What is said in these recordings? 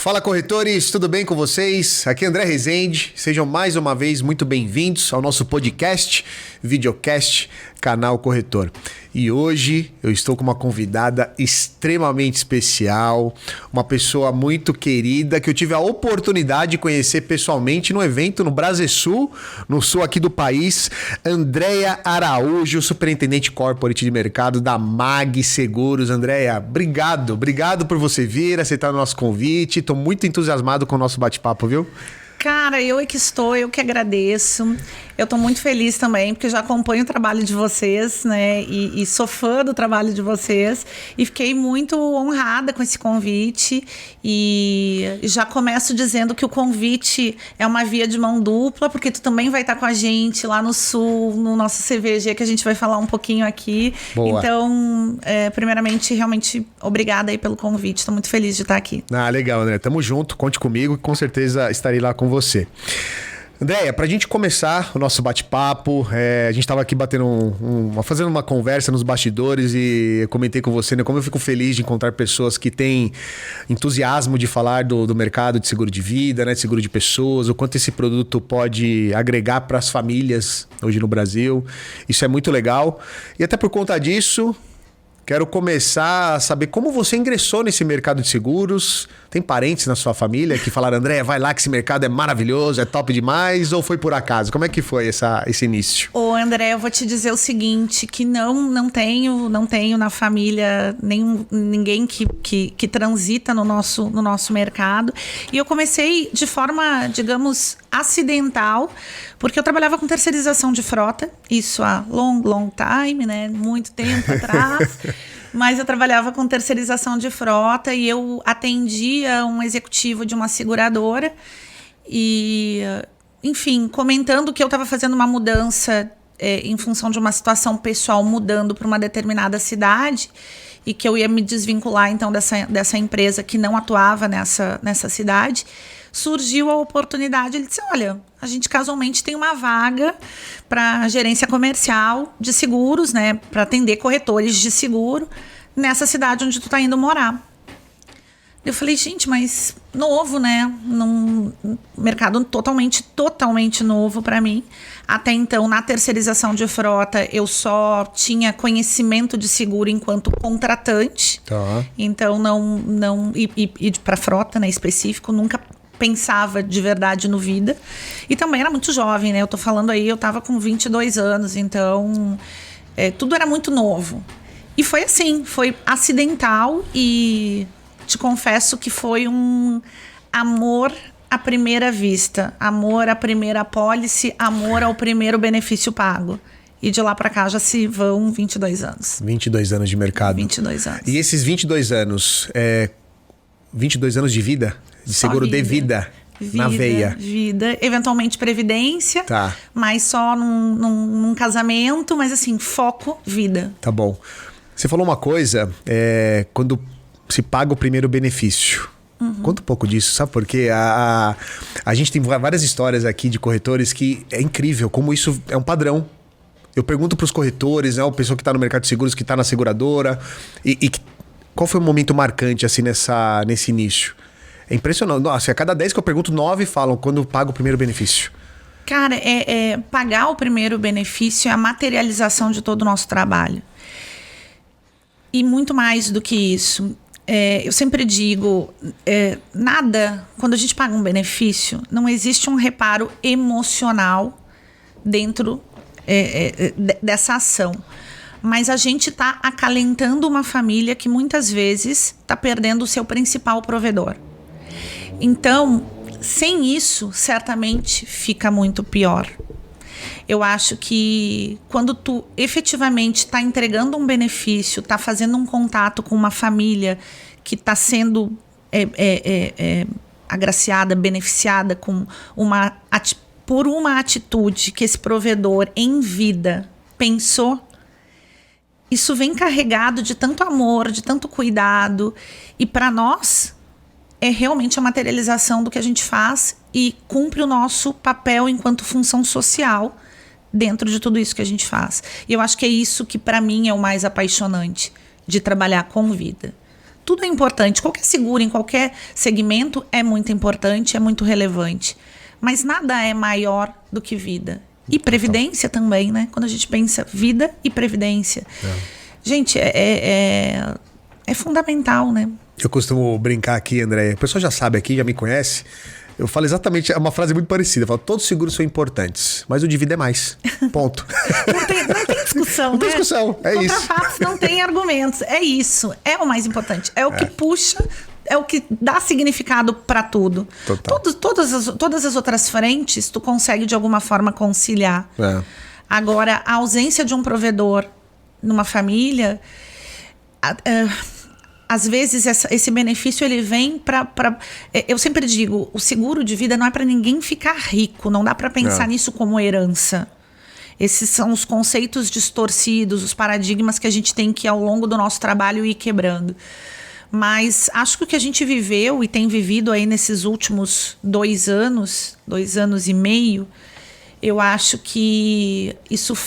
Fala, corretores, tudo bem com vocês? Aqui é André Rezende, sejam mais uma vez muito bem-vindos ao nosso podcast, videocast, Canal Corretor. E hoje eu estou com uma convidada extremamente especial, uma pessoa muito querida que eu tive a oportunidade de conhecer pessoalmente num evento no Brasesul, no sul aqui do país, Andréia Araújo, superintendente corporate de mercado da MAG Seguros. Andréia, obrigado por você vir, aceitar o nosso convite. Estou muito entusiasmado com o nosso bate-papo, viu? Cara, eu que agradeço. Eu tô muito feliz também, porque já acompanho o trabalho de vocês, né? E sou fã do trabalho de vocês. E fiquei muito honrada com esse convite. E já começo dizendo que o convite é uma via de mão dupla, porque tu também vai estar com a gente lá no Sul, no nosso CVG, que a gente vai falar um pouquinho aqui. Boa. Então, primeiramente, realmente, obrigada aí pelo convite. Estou muito feliz de estar aqui. Ah, legal, André. Tamo junto, conte comigo, com certeza estarei lá com você. Andréia, pra gente começar o nosso bate-papo, a gente tava aqui batendo fazendo uma conversa nos bastidores e eu comentei com você, né, como eu fico feliz de encontrar pessoas que têm entusiasmo de falar do mercado de seguro de vida, né, de seguro de pessoas, o quanto esse produto pode agregar para as famílias hoje no Brasil. Isso é muito legal. E até por conta disso, quero começar a saber como você ingressou nesse mercado de seguros. Tem parentes na sua família que falaram, André, vai lá que esse mercado é maravilhoso, é top demais, ou foi por acaso? Como é que foi esse início? Ô, André, eu vou te dizer o seguinte, que não tenho na família ninguém que transita no nosso mercado. E eu comecei de forma, digamos, acidental, porque eu trabalhava com terceirização de frota, isso há long time, né? Muito tempo atrás. Mas eu trabalhava com terceirização de frota e eu atendia um executivo de uma seguradora e, enfim, comentando que eu estava fazendo uma mudança em função de uma situação pessoal, mudando para uma determinada cidade e que eu ia me desvincular, então, dessa empresa que não atuava nessa cidade. Surgiu a oportunidade, ele disse, olha, a gente casualmente tem uma vaga para gerência comercial de seguros, né, para atender corretores de seguro nessa cidade onde tu tá indo morar. Eu falei, gente, mas novo, né, num mercado totalmente novo para mim. Até então, na terceirização de frota, eu só tinha conhecimento de seguro enquanto contratante. Tá. Então, e para frota, né, específico, nunca pensava de verdade no vida. E também era muito jovem, né? Eu tô falando aí, eu tava com 22 anos, então tudo era muito novo. E foi assim, foi acidental e te confesso que foi um amor à primeira vista, amor à primeira apólice, amor ao primeiro benefício pago. E de lá pra cá já se vão 22 anos. 22 anos de mercado. 22 anos. E esses 22 anos, 22 anos de vida? De seguro de vida na veia. Vida, eventualmente previdência, tá. Mas só num casamento, mas assim, foco, vida. Tá bom. Você falou uma coisa, quando se paga o primeiro benefício. Conta um pouco disso, sabe? Porque a gente tem várias histórias aqui de corretores que é incrível como isso é um padrão. Eu pergunto pros corretores, né, o pessoal que tá no mercado de seguros, que tá na seguradora, qual foi o momento marcante assim nesse início? É impressionante. Nossa, a cada 10 que eu pergunto, 9 falam quando paga o primeiro benefício. Cara, pagar o primeiro benefício é a materialização de todo o nosso trabalho. E muito mais do que isso. Eu sempre digo, quando a gente paga um benefício, não existe um reparo emocional dentro dessa ação. Mas a gente está acalentando uma família que muitas vezes está perdendo o seu principal provedor. Então, sem isso, certamente fica muito pior. Eu acho que quando tu efetivamente está entregando um benefício, está fazendo um contato com uma família que está sendo agraciada, beneficiada por uma atitude que esse provedor em vida pensou, isso vem carregado de tanto amor, de tanto cuidado. E para nós é realmente a materialização do que a gente faz e cumpre o nosso papel enquanto função social dentro de tudo isso que a gente faz. E eu acho que é isso que para mim é o mais apaixonante de trabalhar com vida. Tudo é importante. Qualquer seguro em qualquer segmento é muito importante, é muito relevante. Mas nada é maior do que vida. E previdência também, né? Quando a gente pensa vida e previdência. Gente, é fundamental, né? Eu costumo brincar aqui, André. O pessoal já sabe aqui, já me conhece. Eu falo exatamente, é uma frase muito parecida. Eu falo, todos os seguros são importantes, mas o de vida é mais. Ponto. Não tem discussão, não tem discussão, é isso. Contra fatos não tem argumentos. É isso. É o mais importante. É o que puxa, é o que dá significado para tudo. Total. Todas as outras frentes, tu consegue de alguma forma conciliar. Agora, a ausência de um provedor numa família... Às vezes esse benefício ele vem para... Eu sempre digo, o seguro de vida não é para ninguém ficar rico. Não dá para pensar nisso como herança. Esses são os conceitos distorcidos, os paradigmas que a gente tem que, ao longo do nosso trabalho, ir quebrando. Mas acho que o que a gente viveu e tem vivido aí nesses últimos 2 anos e meio, eu acho que isso,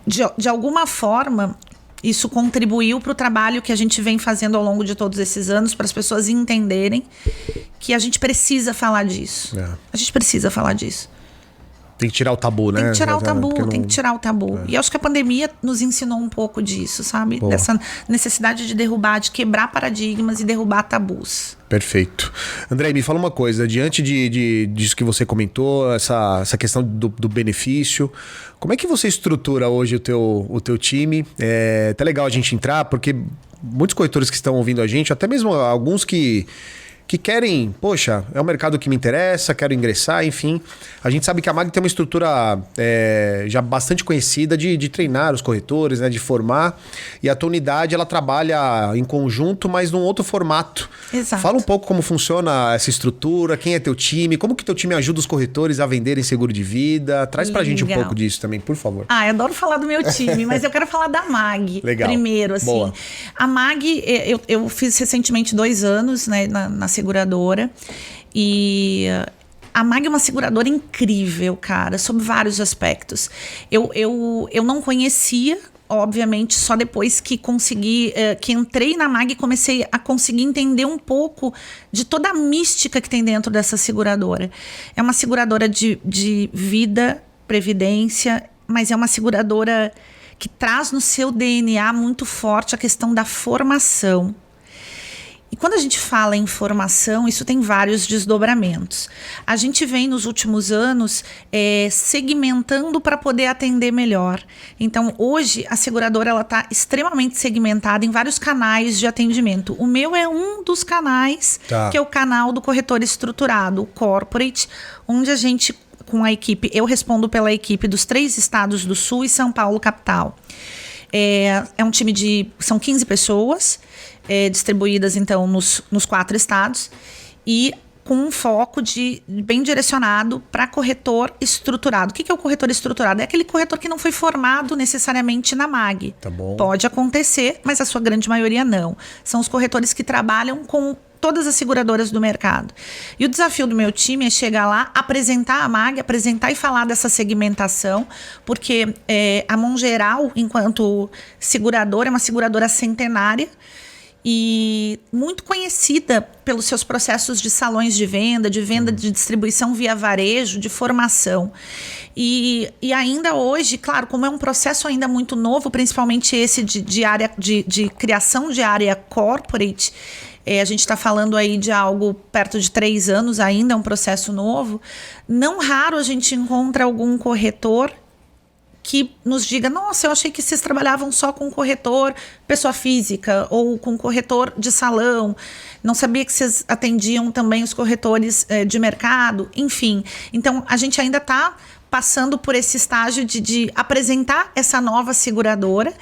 de alguma forma... Isso contribuiu para o trabalho que a gente vem fazendo ao longo de todos esses anos, para as pessoas entenderem que a gente precisa falar disso. A gente precisa falar disso. Tem que tirar o tabu, né? Tem que tirar o tabu, tem que tirar o tabu. E acho que a pandemia nos ensinou um pouco disso, sabe? Dessa necessidade de derrubar, de quebrar paradigmas e derrubar tabus. Perfeito. André, me fala uma coisa. Diante disso que você comentou, essa questão do benefício, como é que você estrutura hoje o teu time? É até legal a gente entrar, porque muitos corretores que estão ouvindo a gente, até mesmo alguns que querem, poxa, é um mercado que me interessa, quero ingressar, enfim. A gente sabe que a MAG tem uma estrutura já bastante conhecida de treinar os corretores, né, de formar. E a tua unidade, ela trabalha em conjunto, mas num outro formato. Exato. Fala um pouco como funciona essa estrutura, quem é teu time, como que teu time ajuda os corretores a venderem seguro de vida. Traz pra gente um pouco disso também, por favor. Eu adoro falar do meu time, mas eu quero falar da MAG. Legal. Primeiro, assim. Boa. A MAG, eu fiz recentemente 2 anos, né, na seguradora, e a MAG é uma seguradora incrível, cara, sob vários aspectos. Eu não conhecia, obviamente, só depois que que entrei na MAG e comecei a conseguir entender um pouco de toda a mística que tem dentro dessa seguradora. É uma seguradora de vida, previdência, mas é uma seguradora que traz no seu DNA muito forte a questão da formação. E quando a gente fala em formação, isso tem vários desdobramentos. A gente vem nos últimos anos segmentando para poder atender melhor. Então, hoje, a seguradora está extremamente segmentada em vários canais de atendimento. O meu é um dos canais, que é o canal do corretor estruturado, o corporate, onde a gente, com a equipe, eu respondo pela equipe dos 3 estados do Sul e São Paulo, capital. É um time são 15 pessoas, distribuídas então nos 4 estados, e com um foco bem direcionado para corretor estruturado. O que é o corretor estruturado? É aquele corretor que não foi formado necessariamente na MAG. Tá bom. Pode acontecer, mas a sua grande maioria não. São os corretores que trabalham com todas as seguradoras do mercado. E o desafio do meu time é chegar lá, apresentar a MAG, apresentar e falar dessa segmentação, porque a Mongeral, enquanto seguradora, é uma seguradora centenária e muito conhecida pelos seus processos de salões de venda de distribuição via varejo, de formação. E ainda hoje, claro, como é um processo ainda muito novo, principalmente esse de criação de área corporate, a gente está falando aí de algo perto de 3 anos ainda, é um processo novo. Não raro a gente encontra algum corretor que nos diga, nossa, eu achei que vocês trabalhavam só com corretor pessoa física ou com corretor de salão, não sabia que vocês atendiam também os corretores de mercado, enfim. Então, a gente ainda está passando por esse estágio de apresentar essa nova seguradora,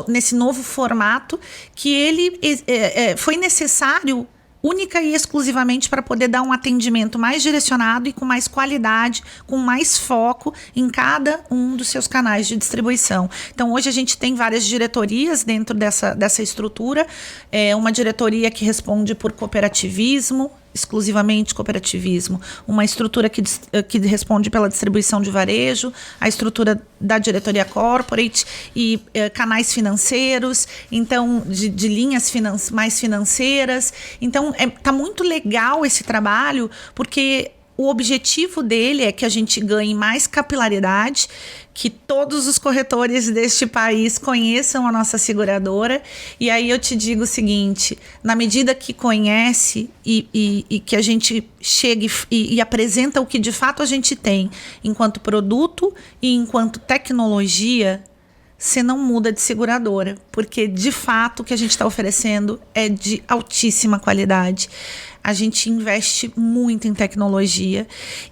nesse novo formato, que ele foi necessário única e exclusivamente para poder dar um atendimento mais direcionado e com mais qualidade, com mais foco em cada um dos seus canais de distribuição. Então, hoje a gente tem várias diretorias dentro dessa estrutura, uma diretoria que responde por cooperativismo, exclusivamente cooperativismo. Uma estrutura que responde pela distribuição de varejo, a estrutura da diretoria corporate e canais financeiros, então de linhas mais financeiras. Então tá muito legal esse trabalho, porque o objetivo dele é que a gente ganhe mais capilaridade, que todos os corretores deste país conheçam a nossa seguradora. E aí eu te digo o seguinte, na medida que conhece e que a gente chegue e apresenta o que de fato a gente tem enquanto produto e enquanto tecnologia, você não muda de seguradora, porque de fato o que a gente está oferecendo é de altíssima qualidade. A gente investe muito em tecnologia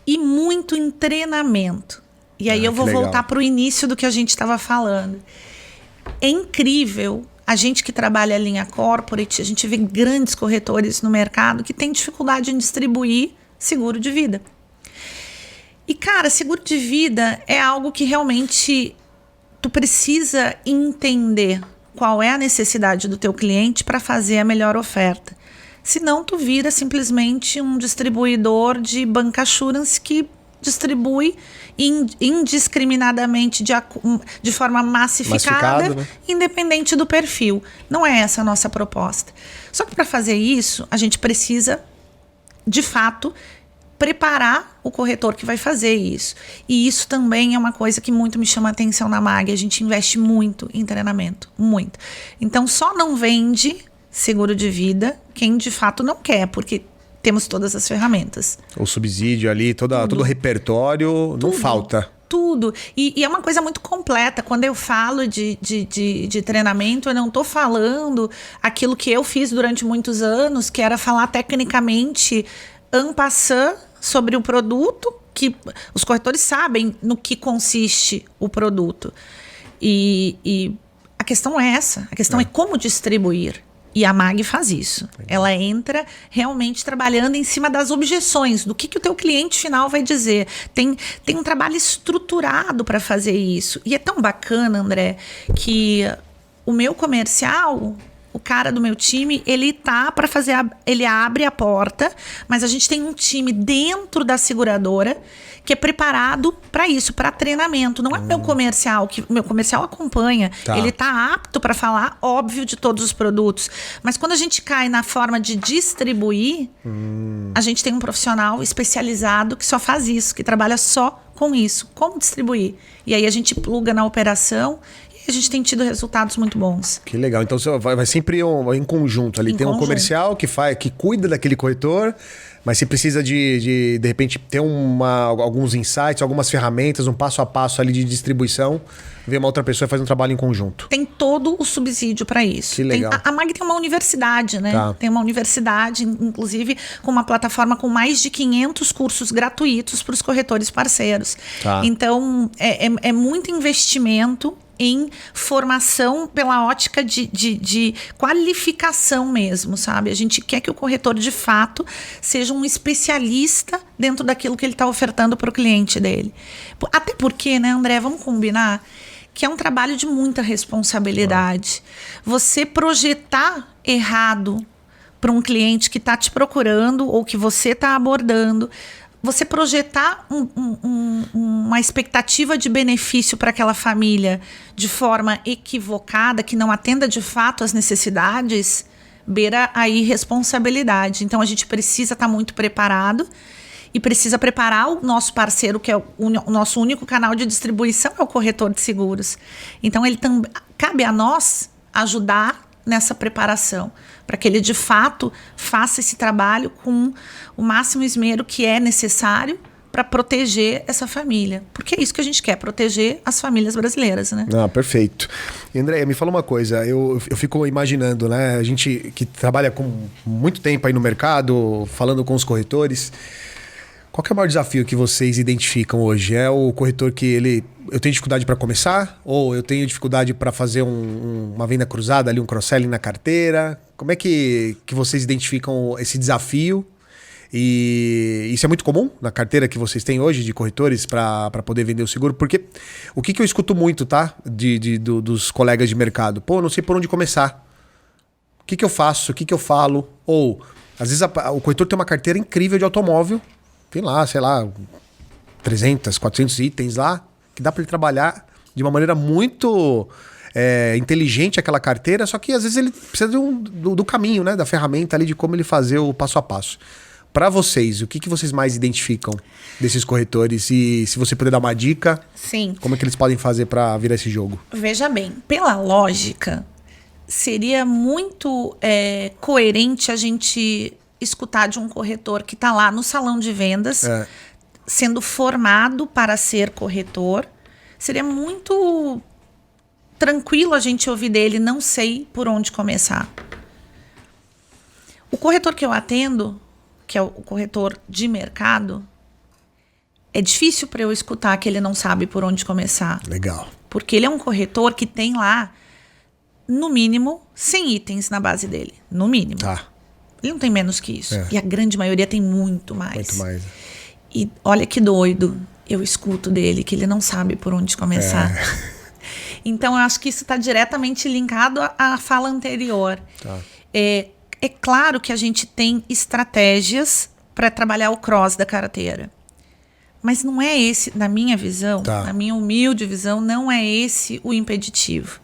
e muito em treinamento. E aí eu vou voltar para o início do que a gente estava falando. É incrível, a gente que trabalha a linha corporate, a gente vê grandes corretores no mercado que têm dificuldade em distribuir seguro de vida. E, cara, seguro de vida é algo que realmente tu precisa entender qual é a necessidade do teu cliente para fazer a melhor oferta. Senão tu vira simplesmente um distribuidor de bancassurance que distribui indiscriminadamente de forma massificada, né? Independente do perfil. Não é essa a nossa proposta. Só que para fazer isso, a gente precisa, de fato, preparar o corretor que vai fazer isso. E isso também é uma coisa que muito me chama a atenção na MAG. A gente investe muito em treinamento, muito. Então só não vende seguro de vida quem de fato não quer, porque temos todas as ferramentas. O subsídio ali, todo o repertório, não falta. Tudo. E é uma coisa muito completa. Quando eu falo de treinamento, eu não estou falando aquilo que eu fiz durante muitos anos, que era falar tecnicamente en passant sobre o produto, que os corretores sabem no que consiste o produto. E a questão é essa. A questão é como distribuir. E a MAG faz isso. Ela entra realmente trabalhando em cima das objeções, do que o teu cliente final vai dizer. Tem um trabalho estruturado para fazer isso. E é tão bacana, André, que o meu comercial, o cara do meu time, ele tá para fazer, ele abre a porta, mas a gente tem um time dentro da seguradora que é preparado para isso, para treinamento. Não é meu comercial, que meu comercial acompanha. Tá. Ele tá apto para falar, óbvio, de todos os produtos. Mas quando a gente cai na forma de distribuir, a gente tem um profissional especializado que só faz isso, que trabalha só com isso, como distribuir. E aí a gente pluga na operação e a gente tem tido resultados muito bons. Que legal. Então você vai sempre em conjunto ali. Tem um comercial que cuida daquele corretor, mas se precisa de repente, ter alguns insights, algumas ferramentas, um passo a passo ali de distribuição, ver uma outra pessoa e fazer um trabalho em conjunto. Tem todo o subsídio para isso. Que legal. A MAG tem uma universidade, né? Tá. Tem uma universidade, inclusive, com uma plataforma com mais de 500 cursos gratuitos para os corretores parceiros. Tá. Então, é muito investimento em formação pela ótica de qualificação mesmo, sabe? A gente quer que o corretor, de fato, seja um especialista dentro daquilo que ele está ofertando para o cliente dele. Até porque, né, André, vamos combinar que é um trabalho de muita responsabilidade. Você projetar errado para um cliente que está te procurando ou que você está abordando, você projetar uma expectativa de benefício para aquela família de forma equivocada, que não atenda de fato às necessidades, beira a irresponsabilidade. Então a gente precisa estar muito preparado e precisa preparar o nosso parceiro, que é o nosso único canal de distribuição, é o corretor de seguros. Então cabe a nós ajudar nessa preparação, para que ele de fato faça esse trabalho com o máximo esmero que é necessário para proteger essa família. Porque é isso que a gente quer, proteger as famílias brasileiras, né? Ah, perfeito. E Andréia, me fala uma coisa, eu fico imaginando, né? A gente que trabalha com muito tempo aí no mercado, falando com os corretores, qual que é o maior desafio que vocês identificam hoje? É o corretor que eu tenho dificuldade para começar? Ou eu tenho dificuldade para fazer uma venda cruzada, ali um cross-selling na carteira? Como é que vocês identificam esse desafio? E isso é muito comum na carteira que vocês têm hoje de corretores para poder vender o seguro? Porque o que eu escuto muito, tá? Dos colegas de mercado. Pô, não sei por onde começar. O que eu faço? O que eu falo? Ou Às vezes o corretor tem uma carteira incrível de automóvel, tem lá, sei lá, 300, 400 itens lá, que dá para ele trabalhar de uma maneira muito inteligente aquela carteira, só que às vezes ele precisa do caminho, né? Da ferramenta ali, de como ele fazer o passo a passo. Para vocês, o que vocês mais identificam desses corretores? E se você puder dar uma dica, Sim. Como é que eles podem fazer para virar esse jogo? Veja bem, pela lógica, seria muito coerente a gente escutar de um corretor que está lá no salão de vendas, sendo formado para ser corretor. Seria muito tranquilo a gente ouvir dele, não sei por onde começar. O corretor que eu atendo, que é o corretor de mercado, é difícil para eu escutar que ele não sabe por onde começar. Legal. Porque ele é um corretor que tem lá, no mínimo, 100 itens na base dele. No mínimo. Tá. Ele não tem menos que isso. E a grande maioria tem muito mais. Muito mais. E olha que doido. Eu escuto dele que ele não sabe por onde começar. Então, eu acho que isso está diretamente linkado à fala anterior. Tá. É claro que a gente tem estratégias para trabalhar o cross da carteira. Mas não é esse, na minha visão, na minha humilde visão, não é esse o impeditivo.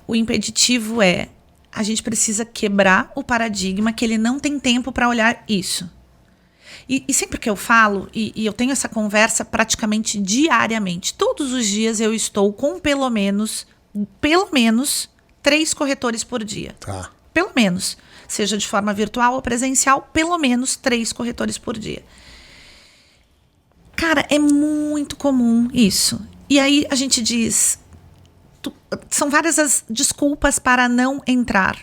O impeditivo é, a gente precisa quebrar o paradigma que ele não tem tempo para olhar isso. E sempre que eu falo, e eu tenho essa conversa praticamente diariamente, todos os dias eu estou com pelo menos 3 corretores por dia. Tá. Pelo menos. Seja de forma virtual ou presencial, pelo menos 3 corretores por dia. Cara, é muito comum isso. E aí a gente diz... são várias as desculpas para não entrar.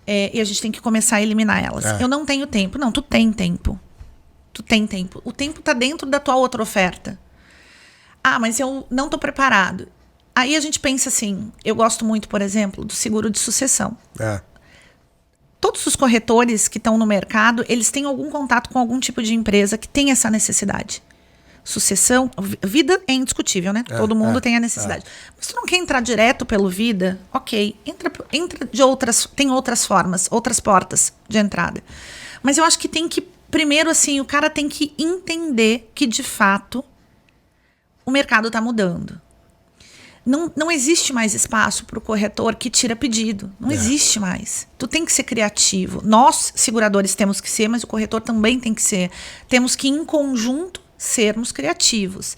E a gente tem que começar a eliminar elas. Eu não tenho tempo. Não, tu tem tempo. Tu tem tempo. O tempo está dentro da tua outra oferta. Ah, mas eu não estou preparado. Aí a gente pensa assim... Eu gosto muito, por exemplo, do seguro de sucessão. Todos os corretores que estão no mercado, eles têm algum contato com algum tipo de empresa que tem essa necessidade. Sucessão, vida é indiscutível, né? Todo mundo tem a necessidade. Mas tu não quer entrar direto pelo vida? Ok, entra de outras, tem outras formas, outras portas de entrada. Mas eu acho que tem que, primeiro assim, o cara tem que entender que de fato o mercado está mudando. Não existe mais espaço para o corretor que tira pedido. Não existe mais. Tu tem que ser criativo. Nós, seguradores, temos que ser, mas o corretor também tem que ser. Temos que, em conjunto, sermos criativos.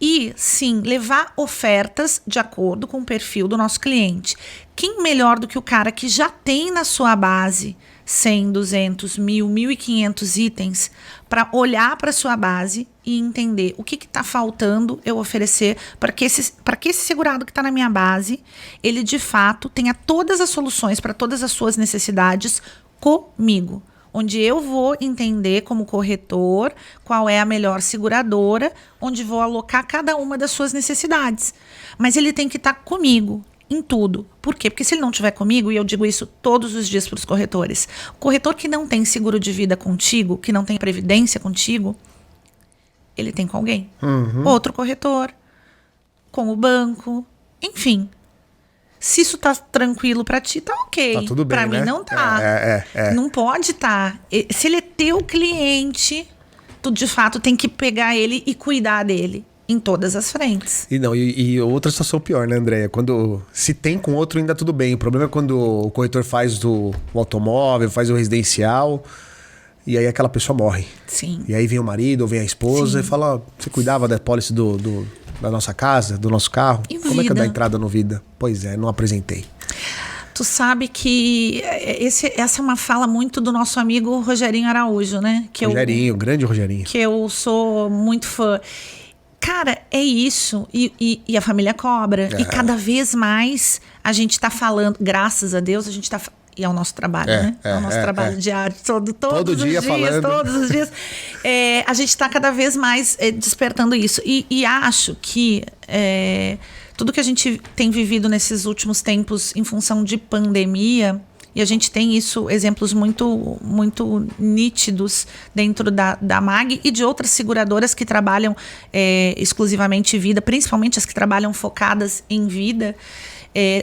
E, sim, levar ofertas de acordo com o perfil do nosso cliente. Quem melhor do que o cara que já tem na sua base 100, 200, 1.000, 1.500 itens para olhar para a sua base e entender o que está faltando eu oferecer para que esse segurado que está na minha base, ele de fato tenha todas as soluções para todas as suas necessidades comigo. Onde eu vou entender como corretor qual é a melhor seguradora, onde vou alocar cada uma das suas necessidades. Mas ele tem que estar comigo em tudo. Por quê? Porque se ele não estiver comigo, e eu digo isso todos os dias para os corretores, o corretor que não tem seguro de vida contigo, que não tem previdência contigo, ele tem com alguém. Outro corretor, com o banco, enfim. Se isso tá tranquilo pra ti, tá ok. Tá tudo bem, pra mim não tá. Não pode tá. Se ele é teu cliente, tu de fato tem que pegar ele e cuidar dele em todas as frentes. E outra situação pior, né, Andréia? Quando se tem com outro ainda tudo bem. O problema é quando o corretor faz o automóvel, faz o residencial, e aí aquela pessoa morre. Sim. E aí vem o marido ou vem a esposa e fala, você cuidava da pólice da nossa casa, do nosso carro? E como é que é vida? dar entrada no vida? Pois é, não apresentei. Tu sabe que essa é uma fala muito do nosso amigo Rogerinho Araújo, né? Grande Rogerinho. Que eu sou muito fã. Cara, é isso. E a família cobra. E cada vez mais a gente tá falando, graças a Deus, a gente tá... E é o nosso trabalho, né? É o nosso trabalho diário. Todos os dias, falando. Todos os dias. A gente está cada vez mais despertando isso. E acho que tudo que a gente tem vivido nesses últimos tempos em função de pandemia, e a gente tem isso, exemplos muito, muito nítidos dentro da MAG e de outras seguradoras que trabalham exclusivamente vida, principalmente as que trabalham focadas em vida.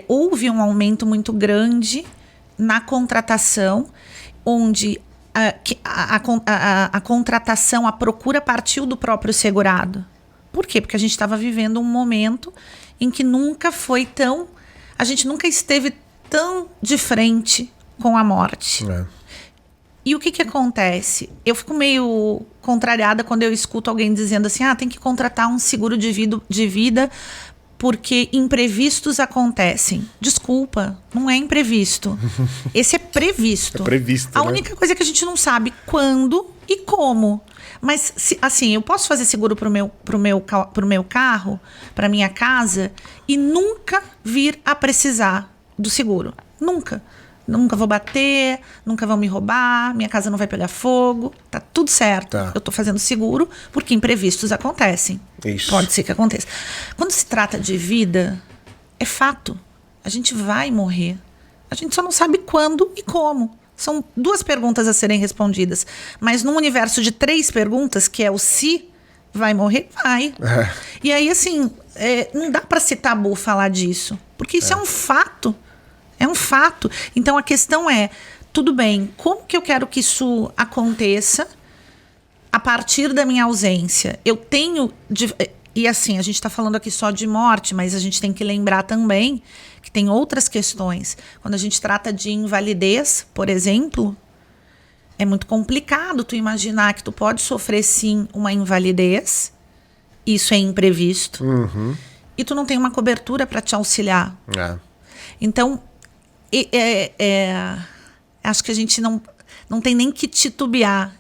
Houve um aumento muito grande na contratação, onde a contratação, a procura partiu do próprio segurado. Por quê? Porque a gente estava vivendo um momento em que nunca foi tão... A gente nunca esteve tão de frente com a morte. E o que acontece? Eu fico meio contrariada quando eu escuto alguém dizendo assim, tem que contratar um seguro de vida porque imprevistos acontecem. Desculpa, não é imprevisto. Esse é previsto. É previsto, A única coisa que a gente não sabe quando e como. Mas, assim, eu posso fazer seguro pro meu carro, pra minha casa, e nunca vir a precisar do seguro. Nunca. Nunca vou bater, nunca vão me roubar, minha casa não vai pegar fogo, tá tudo certo. Tá. Eu tô fazendo seguro porque imprevistos acontecem. Isso. Pode ser que aconteça. Quando se trata de vida, é fato. A gente vai morrer. A gente só não sabe quando e como. São 2 perguntas a serem respondidas. Mas num universo de 3 perguntas, que é o se vai morrer, vai. E aí, assim, não dá pra ser tabu falar disso. Porque isso é um fato. É um fato. Então, a questão é, tudo bem, como que eu quero que isso aconteça a partir da minha ausência? Eu tenho... E assim, a gente está falando aqui só de morte, mas a gente tem que lembrar também que tem outras questões. Quando a gente trata de invalidez, por exemplo, é muito complicado tu imaginar que tu pode sofrer, sim, uma invalidez. Isso é imprevisto. E tu não tem uma cobertura para te auxiliar. Então... acho que a gente não tem nem que titubear.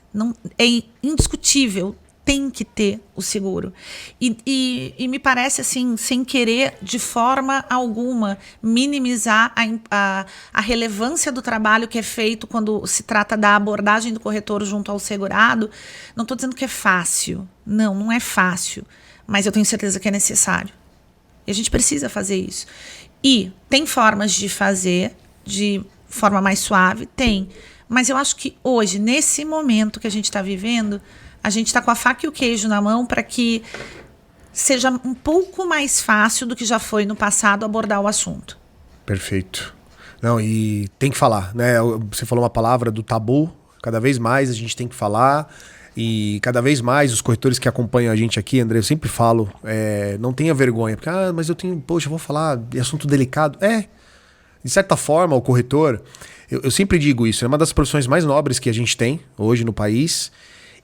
É indiscutível, tem que ter o seguro. E me parece, assim, sem querer, de forma alguma, minimizar a relevância do trabalho que é feito quando se trata da abordagem do corretor junto ao segurado. Não estou dizendo que é fácil. Não é fácil. Mas eu tenho certeza que é necessário. E a gente precisa fazer isso. E tem formas de fazer de forma mais suave? Tem. Mas eu acho que hoje, nesse momento que a gente está vivendo, a gente está com a faca e o queijo na mão para que seja um pouco mais fácil do que já foi no passado abordar o assunto. Perfeito. Não, e tem que falar, né? Você falou uma palavra do tabu. Cada vez mais a gente tem que falar. E cada vez mais os corretores que acompanham a gente aqui, André, eu sempre falo, não tenha vergonha. Porque, mas eu tenho, poxa, eu vou falar de assunto delicado. De certa forma, o corretor, eu sempre digo isso, é uma das profissões mais nobres que a gente tem hoje no país.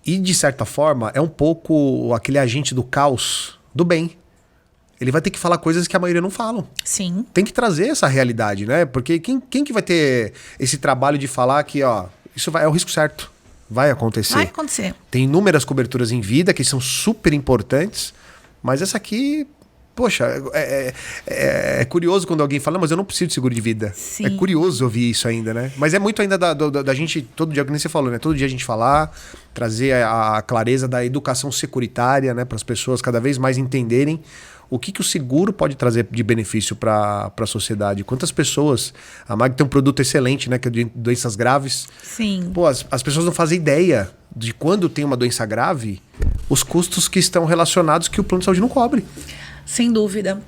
E, de certa forma, é um pouco aquele agente do caos, do bem. Ele vai ter que falar coisas que a maioria não falam. Sim. Tem que trazer essa realidade, né? Porque quem que vai ter esse trabalho de falar que, isso é o risco certo. Vai acontecer. Vai acontecer. Tem inúmeras coberturas em vida que são super importantes, mas essa aqui, poxa, é curioso quando alguém fala, mas eu não preciso de seguro de vida. Sim. É curioso ouvir isso ainda, né? Mas é muito ainda da gente, todo dia, como você falou, né? Todo dia a gente falar, trazer a clareza da educação securitária, né? Para as pessoas cada vez mais entenderem o que o seguro pode trazer de benefício para a sociedade. Quantas pessoas... A MAG tem um produto excelente, né? Que é de doenças graves. Sim. Pô, as pessoas não fazem ideia de quando tem uma doença grave, os custos que estão relacionados que o plano de saúde não cobre. Sem dúvida.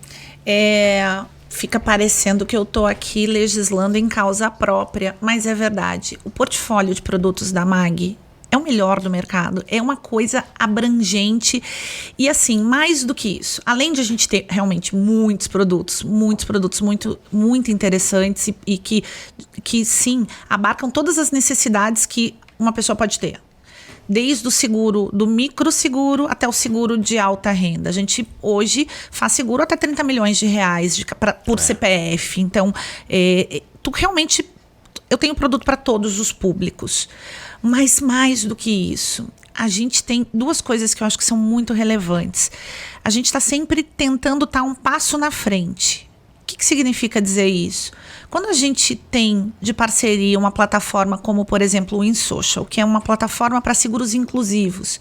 Fica parecendo que eu estou aqui legislando em causa própria, mas é verdade. O portfólio de produtos da MAG é o melhor do mercado, é uma coisa abrangente e, assim, mais do que isso, além de a gente ter realmente muitos produtos muito, muito interessantes e que sim, abarcam todas as necessidades que uma pessoa pode ter. Desde o seguro, do microseguro até o seguro de alta renda. A gente hoje faz seguro até 30 milhões de reais por CPF. Então, eu tenho produto para todos os públicos. Mas mais do que isso, a gente tem 2 coisas que eu acho que são muito relevantes. A gente está sempre tentando estar um passo na frente. O que significa dizer isso? Quando a gente tem de parceria uma plataforma como, por exemplo, o InSocial, que é uma plataforma para seguros inclusivos,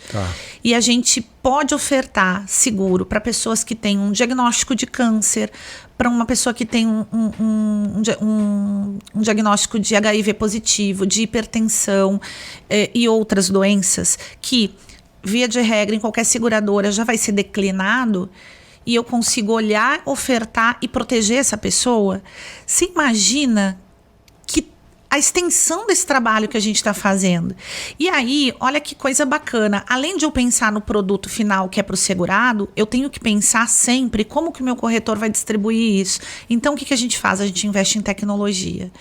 e a gente pode ofertar seguro para pessoas que têm um diagnóstico de câncer, para uma pessoa que tem um diagnóstico de HIV positivo, de hipertensão e outras doenças, que, via de regra, em qualquer seguradora já vai ser declinado, e eu consigo olhar, ofertar e proteger essa pessoa, você imagina que a extensão desse trabalho que a gente está fazendo. E aí, olha que coisa bacana. Além de eu pensar no produto final que é para o segurado, eu tenho que pensar sempre como que o meu corretor vai distribuir isso. Então, o que a gente faz? A gente investe em tecnologia.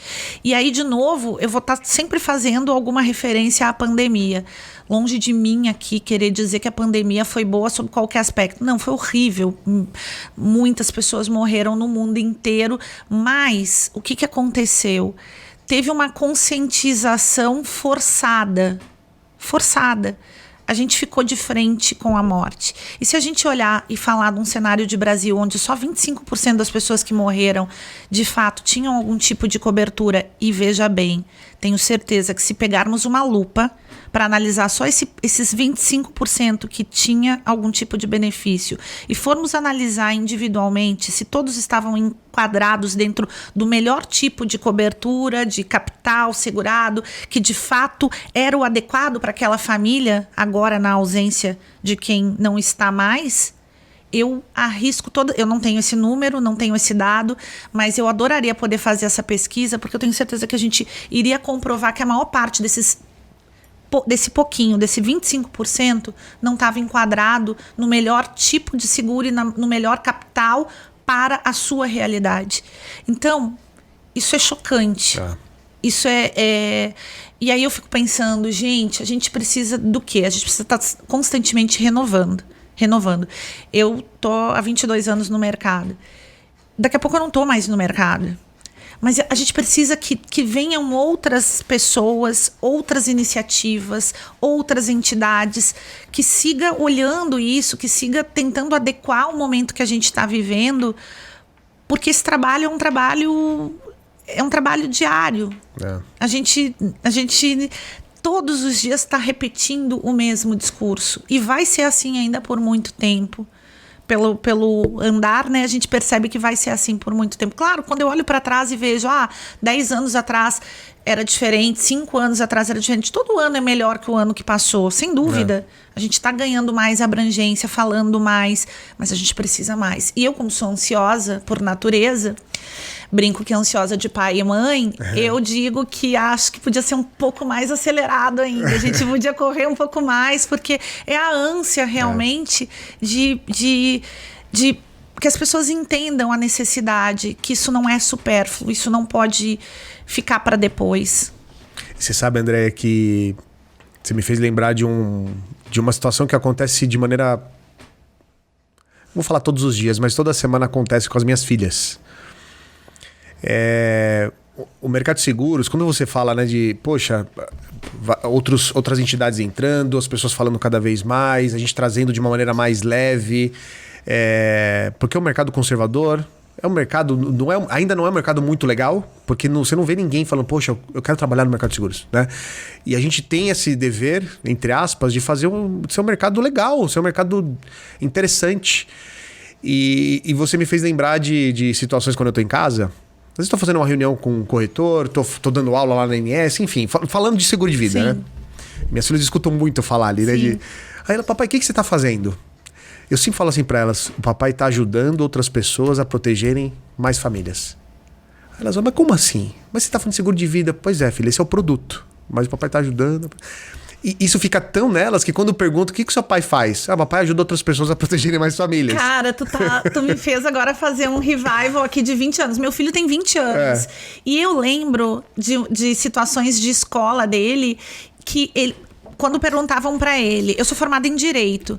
E aí, de novo, eu vou estar sempre fazendo alguma referência à pandemia. Longe de mim aqui querer dizer que a pandemia foi boa sob qualquer aspecto. Não, foi horrível. Muitas pessoas morreram no mundo inteiro. Mas, o que aconteceu? Teve uma conscientização forçada. A gente ficou de frente com a morte. E se a gente olhar e falar de um cenário de Brasil onde só 25% das pessoas que morreram, de fato, tinham algum tipo de cobertura, e veja bem, tenho certeza que se pegarmos uma lupa para analisar só esses 25% que tinha algum tipo de benefício e formos analisar individualmente se todos estavam enquadrados dentro do melhor tipo de cobertura, de capital segurado, que de fato era o adequado para aquela família, agora na ausência de quem não está mais, eu arrisco eu não tenho esse número, não tenho esse dado, mas eu adoraria poder fazer essa pesquisa, porque eu tenho certeza que a gente iria comprovar que a maior parte desse 25%, não estava enquadrado no melhor tipo de seguro e no melhor capital para a sua realidade. Então, isso é chocante. Isso é... E aí eu fico pensando, gente, a gente precisa do quê? A gente precisa estar constantemente renovando. Eu tô há 22 anos no mercado. Daqui a pouco eu não tô mais no mercado. Mas a gente precisa que venham outras pessoas, outras iniciativas, outras entidades, que siga olhando isso, que siga tentando adequar o momento que a gente está vivendo, porque esse trabalho é um trabalho diário. A gente todos os dias está repetindo o mesmo discurso. E vai ser assim ainda por muito tempo. Pelo andar, né, a gente percebe que vai ser assim por muito tempo. Claro, quando eu olho para trás e vejo, 10 anos atrás era diferente, 5 anos atrás era diferente, todo ano é melhor que o ano que passou, sem dúvida. A gente está ganhando mais abrangência, falando mais, mas a gente precisa mais. E eu, como sou ansiosa por natureza, brinco que é ansiosa de pai e mãe, eu digo que acho que podia ser um pouco mais acelerado ainda. A gente podia correr um pouco mais, porque é a ânsia realmente de que as pessoas entendam a necessidade, que isso não é supérfluo, isso não pode ficar para depois. Você sabe, Andréia, que você me fez lembrar de uma situação que acontece de maneira... Não vou falar todos os dias, mas toda semana acontece com as minhas filhas. O mercado de seguros, quando você fala, né, de, poxa, outras entidades entrando, as pessoas falando cada vez mais, a gente trazendo de uma maneira mais leve, porque o mercado conservador é um mercado, ainda não é um mercado muito legal, porque você não vê ninguém falando, poxa, eu quero trabalhar no mercado de seguros, né? E a gente tem esse dever, entre aspas, de fazer ser um mercado legal, ser um mercado interessante. E você me fez lembrar de situações quando eu tô em casa. Às vezes estou fazendo uma reunião com um corretor, tô dando aula lá na ANS, enfim, falando de seguro de vida, né? Minhas filhas escutam muito eu falar ali, né? Aí ela, papai, o que você está fazendo? Eu sempre falo assim para elas, o papai está ajudando outras pessoas a protegerem mais famílias. Aí elas vão, mas como assim? Mas você está falando de seguro de vida? Pois é, filha, esse é o produto. Mas o papai está ajudando. E isso fica tão nelas que quando eu pergunto o que seu pai faz? Papai ajuda outras pessoas a protegerem mais famílias. Cara, tu me fez agora fazer um revival aqui de 20 anos. Meu filho tem 20 anos. E eu lembro de situações de escola dele que ele, quando perguntavam pra ele... Eu sou formada em Direito.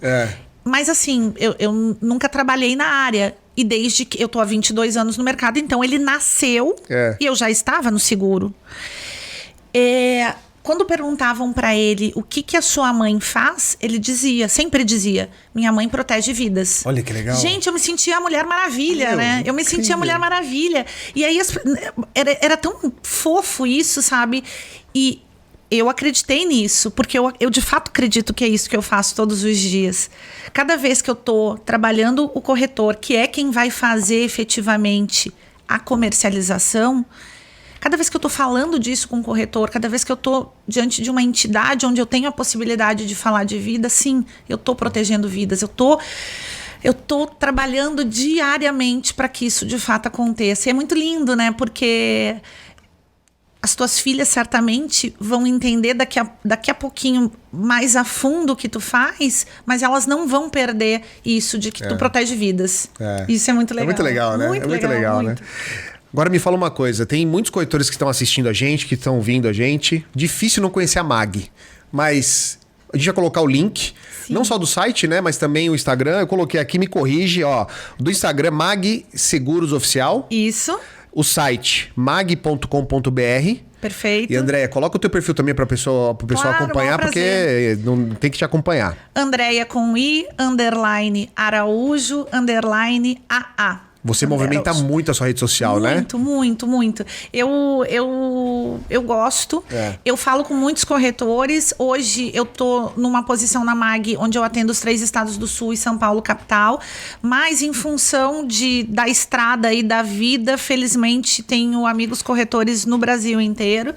Mas assim, eu nunca trabalhei na área. E desde que eu tô há 22 anos no mercado, então ele nasceu e eu já estava no seguro. Quando perguntavam pra ele o que a sua mãe faz, ele sempre dizia, minha mãe protege vidas. Olha que legal. Gente, eu me sentia a Mulher Maravilha, né? Eu me sentia a Mulher Maravilha. E aí era tão fofo isso, sabe? E eu acreditei nisso, porque eu de fato acredito que é isso que eu faço todos os dias. Cada vez que eu tô trabalhando o corretor, que é quem vai fazer efetivamente a comercialização... Cada vez que eu estou falando disso com o corretor, cada vez que eu estou diante de uma entidade onde eu tenho a possibilidade de falar de vida, sim, eu estou protegendo vidas. Eu tô trabalhando diariamente para que isso de fato aconteça. E é muito lindo, né? Porque as tuas filhas certamente vão entender daqui a pouquinho mais a fundo o que tu faz, mas elas não vão perder isso de que tu protege vidas. Isso é muito legal. É muito legal, né? Muito muito legal, muito. né? Agora me fala uma coisa, tem muitos corretores que estão assistindo a gente, que estão ouvindo a gente. Difícil não conhecer a MAG, mas a gente vai colocar o link, não só do site, né, mas também o Instagram. Eu coloquei aqui, me corrige, ó, do Instagram MAG Seguros Oficial. Isso. O site mag.com.br. Perfeito. E Andréia, coloca o teu perfil também para o pessoal acompanhar, porque não tem que te acompanhar. Andréia com I, _, Araújo, _ AA. Você movimenta muito a sua rede social, né? Muito. Eu gosto. Eu falo com muitos corretores. Hoje eu tô numa posição na MAG onde eu atendo os 3 estados do Sul e São Paulo capital. Mas em função da estrada e da vida, felizmente tenho amigos corretores no Brasil inteiro.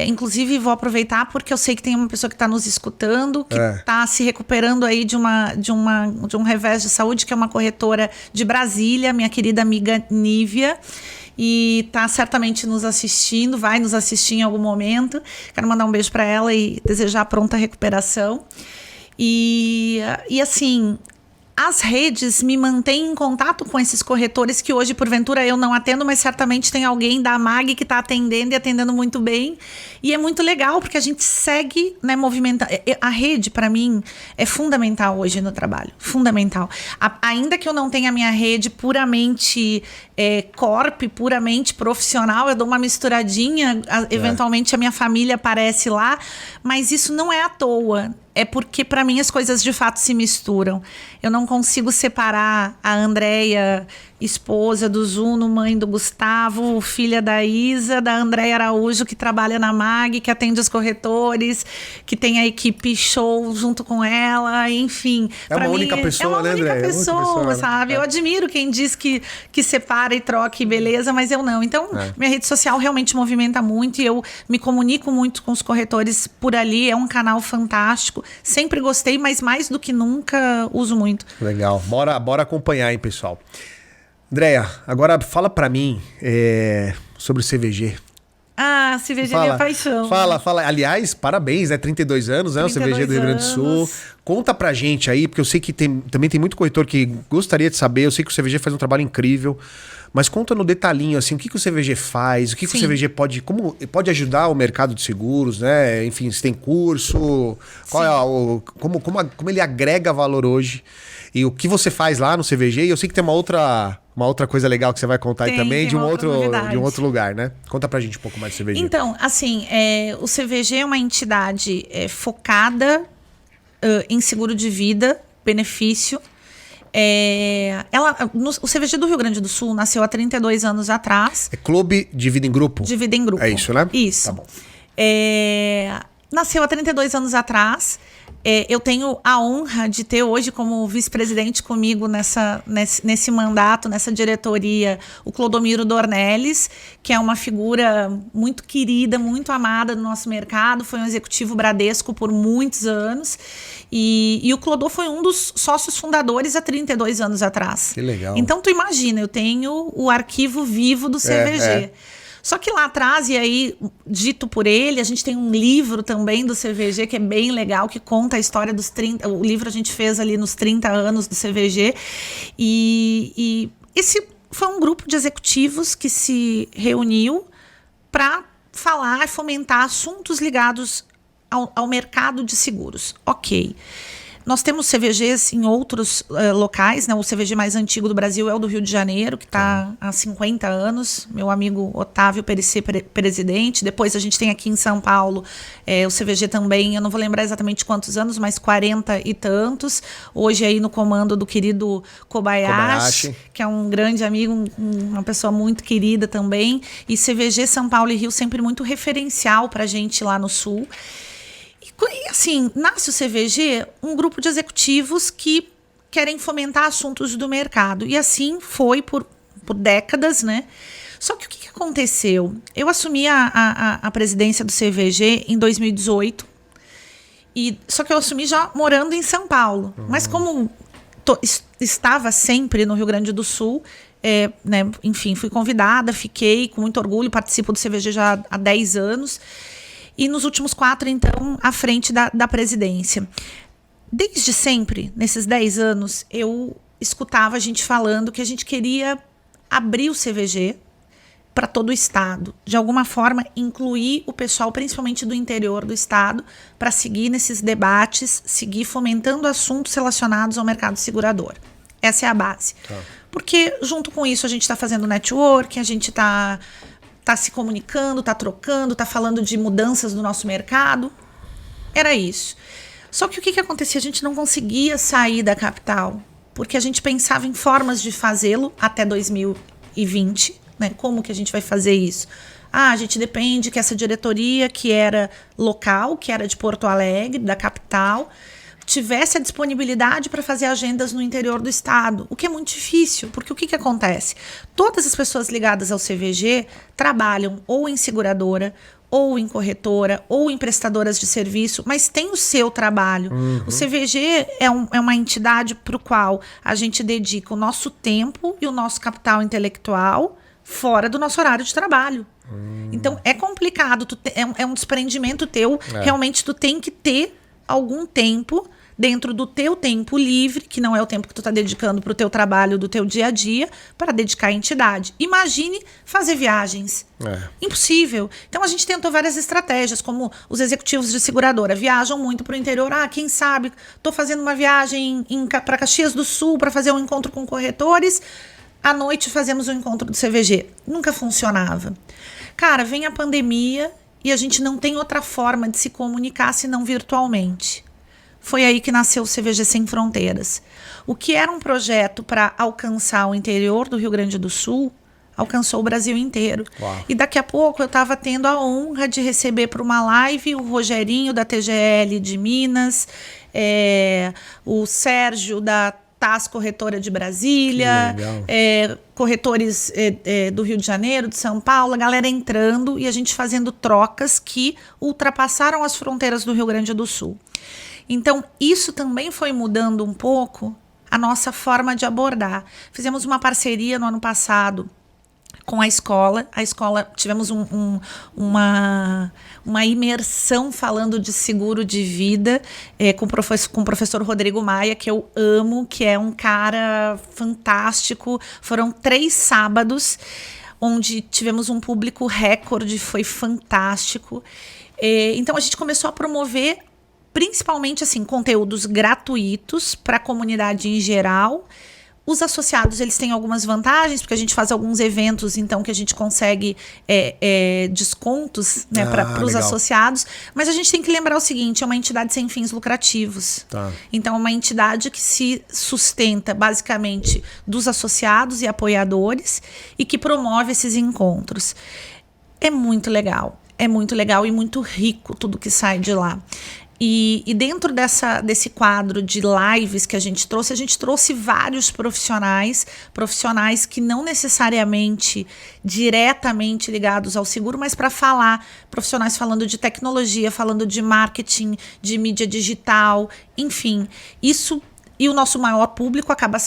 Inclusive vou aproveitar porque eu sei que tem uma pessoa que está nos escutando, que está se recuperando aí de um revés de saúde, que é uma corretora de Brasília, minha querida amiga Nívia, e tá certamente nos assistindo, vai nos assistir em algum momento. Quero mandar um beijo para ela e desejar pronta recuperação. E assim, as redes me mantêm em contato com esses corretores que hoje, porventura, eu não atendo, mas certamente tem alguém da MAG que está atendendo e atendendo muito bem. E é muito legal, porque a gente segue, né, movimentando. A rede, para mim, é fundamental hoje no trabalho. Fundamental. Ainda que eu não tenha a minha rede puramente corp, puramente profissional, eu dou uma misturadinha, eventualmente a minha família aparece lá, mas isso não é à toa. É porque, para mim, as coisas de fato se misturam. Eu não consigo separar a Andréia, esposa do Zuno, mãe do Gustavo, filha da Isa, da Andréia Araújo, que trabalha na MAG, que atende os corretores, que tem a equipe show junto com ela, enfim. É uma única pessoa, né, Andréia? É uma única pessoa, sabe? Eu admiro quem diz que separa e troca e beleza, mas eu não. Então, minha rede social realmente movimenta muito e eu me comunico muito com os corretores por ali. É um canal fantástico. Sempre gostei, mas mais do que nunca uso muito. Legal. Bora acompanhar, hein, pessoal. Andréia, agora fala pra mim sobre o CVG. CVG é minha paixão. Fala. Aliás, parabéns, né? 32 anos, né? O CVG do Rio Grande do Sul. Conta pra gente aí, porque eu sei que também tem muito corretor que gostaria de saber. Eu sei que o CVG faz um trabalho incrível. Mas conta no detalhinho, assim, o que o CVG faz, o que o CVG como pode ajudar o mercado de seguros, né? Enfim, se tem curso, como ele agrega valor hoje. E o que você faz lá no CVG. E eu sei que tem uma outra coisa legal que você vai contar aí também, de um outro lugar, né? Conta pra gente um pouco mais do CVG. Então, assim, o CVG é uma entidade focada em seguro de vida, benefício. O CVG do Rio Grande do Sul nasceu há 32 anos atrás. É Clube de Vida em Grupo? De Vida em Grupo. É isso, né? Isso. Tá bom. Nasceu há 32 anos atrás. Eu tenho a honra de ter hoje como vice-presidente comigo nesse mandato, nessa diretoria, o Clodomiro Dornelles, que é uma figura muito querida, muito amada no nosso mercado. Foi um executivo Bradesco por muitos anos. E o Clodô foi um dos sócios fundadores há 32 anos atrás. Que legal. Então, tu imagina, eu tenho o arquivo vivo do CVG. Só que lá atrás, e aí, dito por ele, a gente tem um livro também do CVG que é bem legal, que conta a história dos 30... O livro a gente fez ali nos 30 anos do CVG. E esse foi um grupo de executivos que se reuniu para falar e fomentar assuntos ligados ao mercado de seguros. Ok. Nós temos CVGs em outros locais, né? O CVG mais antigo do Brasil é o do Rio de Janeiro, que está há 50 anos. Meu amigo Otávio Perissé, presidente. Depois a gente tem aqui em São Paulo o CVG também, eu não vou lembrar exatamente quantos anos, mas 40 e tantos. Hoje aí no comando do querido Kobayashi, que é um grande amigo, uma pessoa muito querida também. E CVG São Paulo e Rio sempre muito referencial para a gente lá no Sul. E assim, nasce o CVG, um grupo de executivos que querem fomentar assuntos do mercado. E assim foi por décadas, né? Só que o que aconteceu? Eu assumi a presidência do CVG em 2018. Só que eu assumi já morando em São Paulo. Mas como estava sempre no Rio Grande do Sul, né, enfim, fui convidada, fiquei com muito orgulho, participo do CVG já há 10 anos. E nos últimos 4, então, à frente da presidência. Desde sempre, nesses 10 anos, eu escutava a gente falando que a gente queria abrir o CVG para todo o estado, de alguma forma incluir o pessoal, principalmente do interior do estado, para seguir nesses debates, seguir fomentando assuntos relacionados ao mercado segurador. Essa é a base. Tá. Porque junto com isso a gente está fazendo networking, a gente está se comunicando, está trocando, está falando de mudanças do nosso mercado. Era isso. Só que o que acontecia? A gente não conseguia sair da capital, porque a gente pensava em formas de fazê-lo até 2020. Né? Como que a gente vai fazer isso? A gente depende que essa diretoria, que era local, que era de Porto Alegre, da capital, tivesse a disponibilidade para fazer agendas no interior do estado, o que é muito difícil, porque o que acontece? Todas as pessoas ligadas ao CVG trabalham ou em seguradora, ou em corretora, ou em prestadoras de serviço, mas tem o seu trabalho. Uhum. O CVG é uma entidade para o qual a gente dedica o nosso tempo e o nosso capital intelectual fora do nosso horário de trabalho. Então, é complicado, é um desprendimento teu, realmente tu tem que ter algum tempo dentro do teu tempo livre, que não é o tempo que tu está dedicando para o teu trabalho do teu dia a dia, para dedicar à entidade. Imagine fazer viagens. Impossível. Então a gente tentou várias estratégias, como os executivos de seguradora viajam muito para o interior. Quem sabe, estou fazendo uma viagem para Caxias do Sul para fazer um encontro com corretores, à noite fazemos um encontro do CVG. Nunca funcionava. Cara, vem a pandemia e a gente não tem outra forma de se comunicar senão virtualmente. Foi aí que nasceu o CVG Sem Fronteiras. O que era um projeto para alcançar o interior do Rio Grande do Sul, alcançou o Brasil inteiro. Uau. E daqui a pouco eu estava tendo a honra de receber para uma live o Rogerinho da TGL de Minas, o Sérgio da TAS Corretora de Brasília, corretores do Rio de Janeiro, de São Paulo, a galera entrando e a gente fazendo trocas que ultrapassaram as fronteiras do Rio Grande do Sul. Então, isso também foi mudando um pouco a nossa forma de abordar. Fizemos uma parceria no ano passado com a escola. A escola, tivemos uma imersão falando de seguro de vida com o professor Rodrigo Maia, que eu amo, que é um cara fantástico. Foram 3 sábados, onde tivemos um público recorde, foi fantástico. Então, a gente começou a promover principalmente assim, conteúdos gratuitos para a comunidade em geral. Os associados, eles têm algumas vantagens, porque a gente faz alguns eventos, então, que a gente consegue descontos, né, para os associados. Mas a gente tem que lembrar o seguinte, é uma entidade sem fins lucrativos. Tá. Então, é uma entidade que se sustenta, basicamente, dos associados e apoiadores e que promove esses encontros. É muito legal e muito rico tudo que sai de lá. E dentro desse quadro de lives que a gente trouxe vários profissionais que não necessariamente diretamente ligados ao seguro, mas para falar, profissionais falando de tecnologia, falando de marketing, de mídia digital, enfim, isso. E o nosso maior público acaba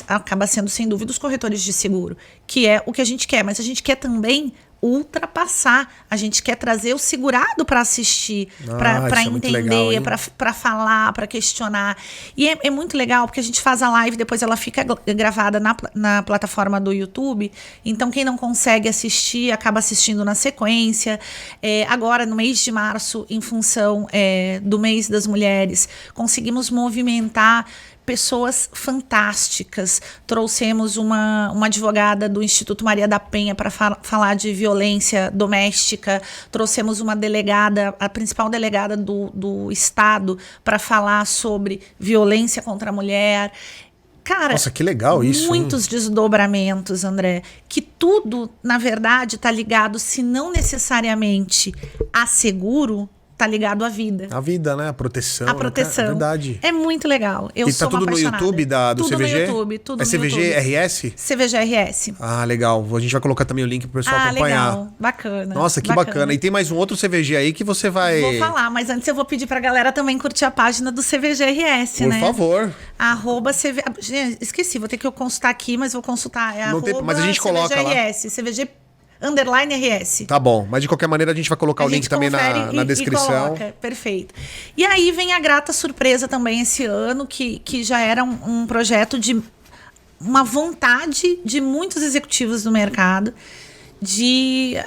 sendo, sem dúvida, os corretores de seguro, que é o que a gente quer, mas a gente quer também ultrapassar, a gente quer trazer o segurado para assistir, para entender, para falar, para questionar. E é muito legal, porque a gente faz a live, depois ela fica gravada na plataforma do YouTube, então quem não consegue assistir, acaba assistindo na sequência. Agora, no mês de março, em função do mês das mulheres, conseguimos movimentar pessoas fantásticas. Trouxemos uma advogada do Instituto Maria da Penha para falar de violência doméstica. Trouxemos uma delegada, a principal delegada do estado, para falar sobre violência contra a mulher. Cara, nossa, que legal isso. Muitos desdobramentos, André, que tudo, na verdade, está ligado, se não necessariamente a seguro, tá ligado à vida. A vida, né? A proteção. A proteção. É verdade. É muito legal. Eu E sou tá uma tudo no apaixonada. YouTube do tudo CVG? No YouTube, tudo é no CVG YouTube. RS? CVG RS. Ah, legal. A gente vai colocar também o link pro pessoal acompanhar. Legal. Bacana. Nossa, que bacana. E tem mais um outro CVG aí que você vai... Vou falar, mas antes eu vou pedir pra galera também curtir a página do CVG RS, Por né? favor. @CVG... Gente, esqueci, vou ter que consultar aqui, mas vou consultar. É Não tem... Mas a gente coloca lá. CVG RS, CVG _RS. Tá bom, mas de qualquer maneira a gente vai colocar o link também na descrição. Perfeito. E aí vem a grata surpresa também esse ano, que já era um projeto de uma vontade de muitos executivos do mercado.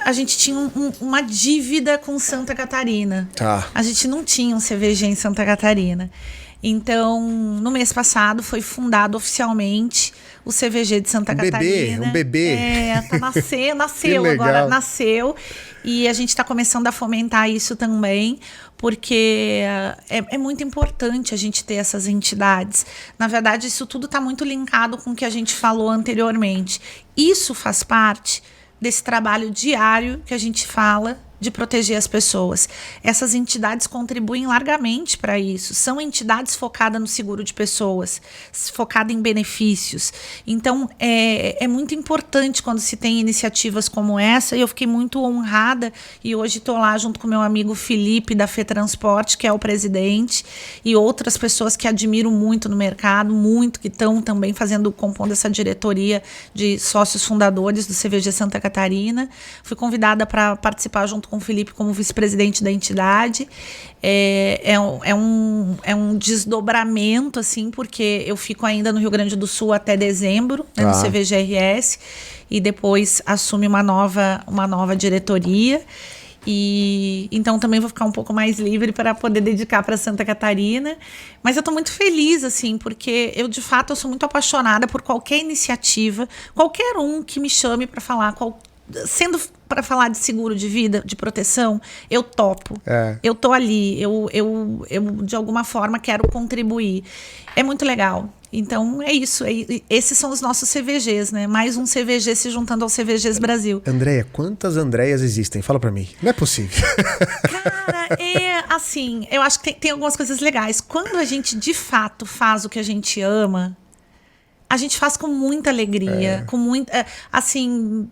A gente tinha uma dívida com Santa Catarina. Tá. A gente não tinha um CVG em Santa Catarina. Então, no mês passado, foi fundado oficialmente o CVG de Santa Catarina. Um bebê. Nasceu agora, nasceu. E a gente está começando a fomentar isso também, porque é muito importante a gente ter essas entidades. Na verdade, isso tudo está muito linkado com o que a gente falou anteriormente. Isso faz parte desse trabalho diário que a gente fala de proteger as pessoas. Essas entidades contribuem largamente para isso. São entidades focadas no seguro de pessoas, focadas em benefícios. Então, é muito importante quando se tem iniciativas como essa, e eu fiquei muito honrada, e hoje estou lá junto com meu amigo Felipe, da FETransporte, que é o presidente, e outras pessoas que admiro muito no mercado, que estão também compondo essa diretoria de sócios fundadores do CVG Santa Catarina. Fui convidada para participar junto com o Felipe como vice-presidente da entidade. É um desdobramento, assim, porque eu fico ainda no Rio Grande do Sul até dezembro, né, no CVG-RS, e depois assume uma nova diretoria. E então também vou ficar um pouco mais livre para poder dedicar para Santa Catarina. Mas eu estou muito feliz, assim, porque eu sou muito apaixonada por qualquer iniciativa, qualquer um que me chame para falar, sendo para falar de seguro de vida, de proteção, eu topo. Eu tô ali, eu de alguma forma quero contribuir. É muito legal. Então é isso. Esses são os nossos CVGs, né? Mais um CVG se juntando ao CVGs Brasil. Andréia, quantas Andréias existem? Fala pra mim. Não é possível. Cara, assim, eu acho que tem algumas coisas legais. Quando a gente de fato faz o que a gente ama, a gente faz com muita alegria, com muita, assim,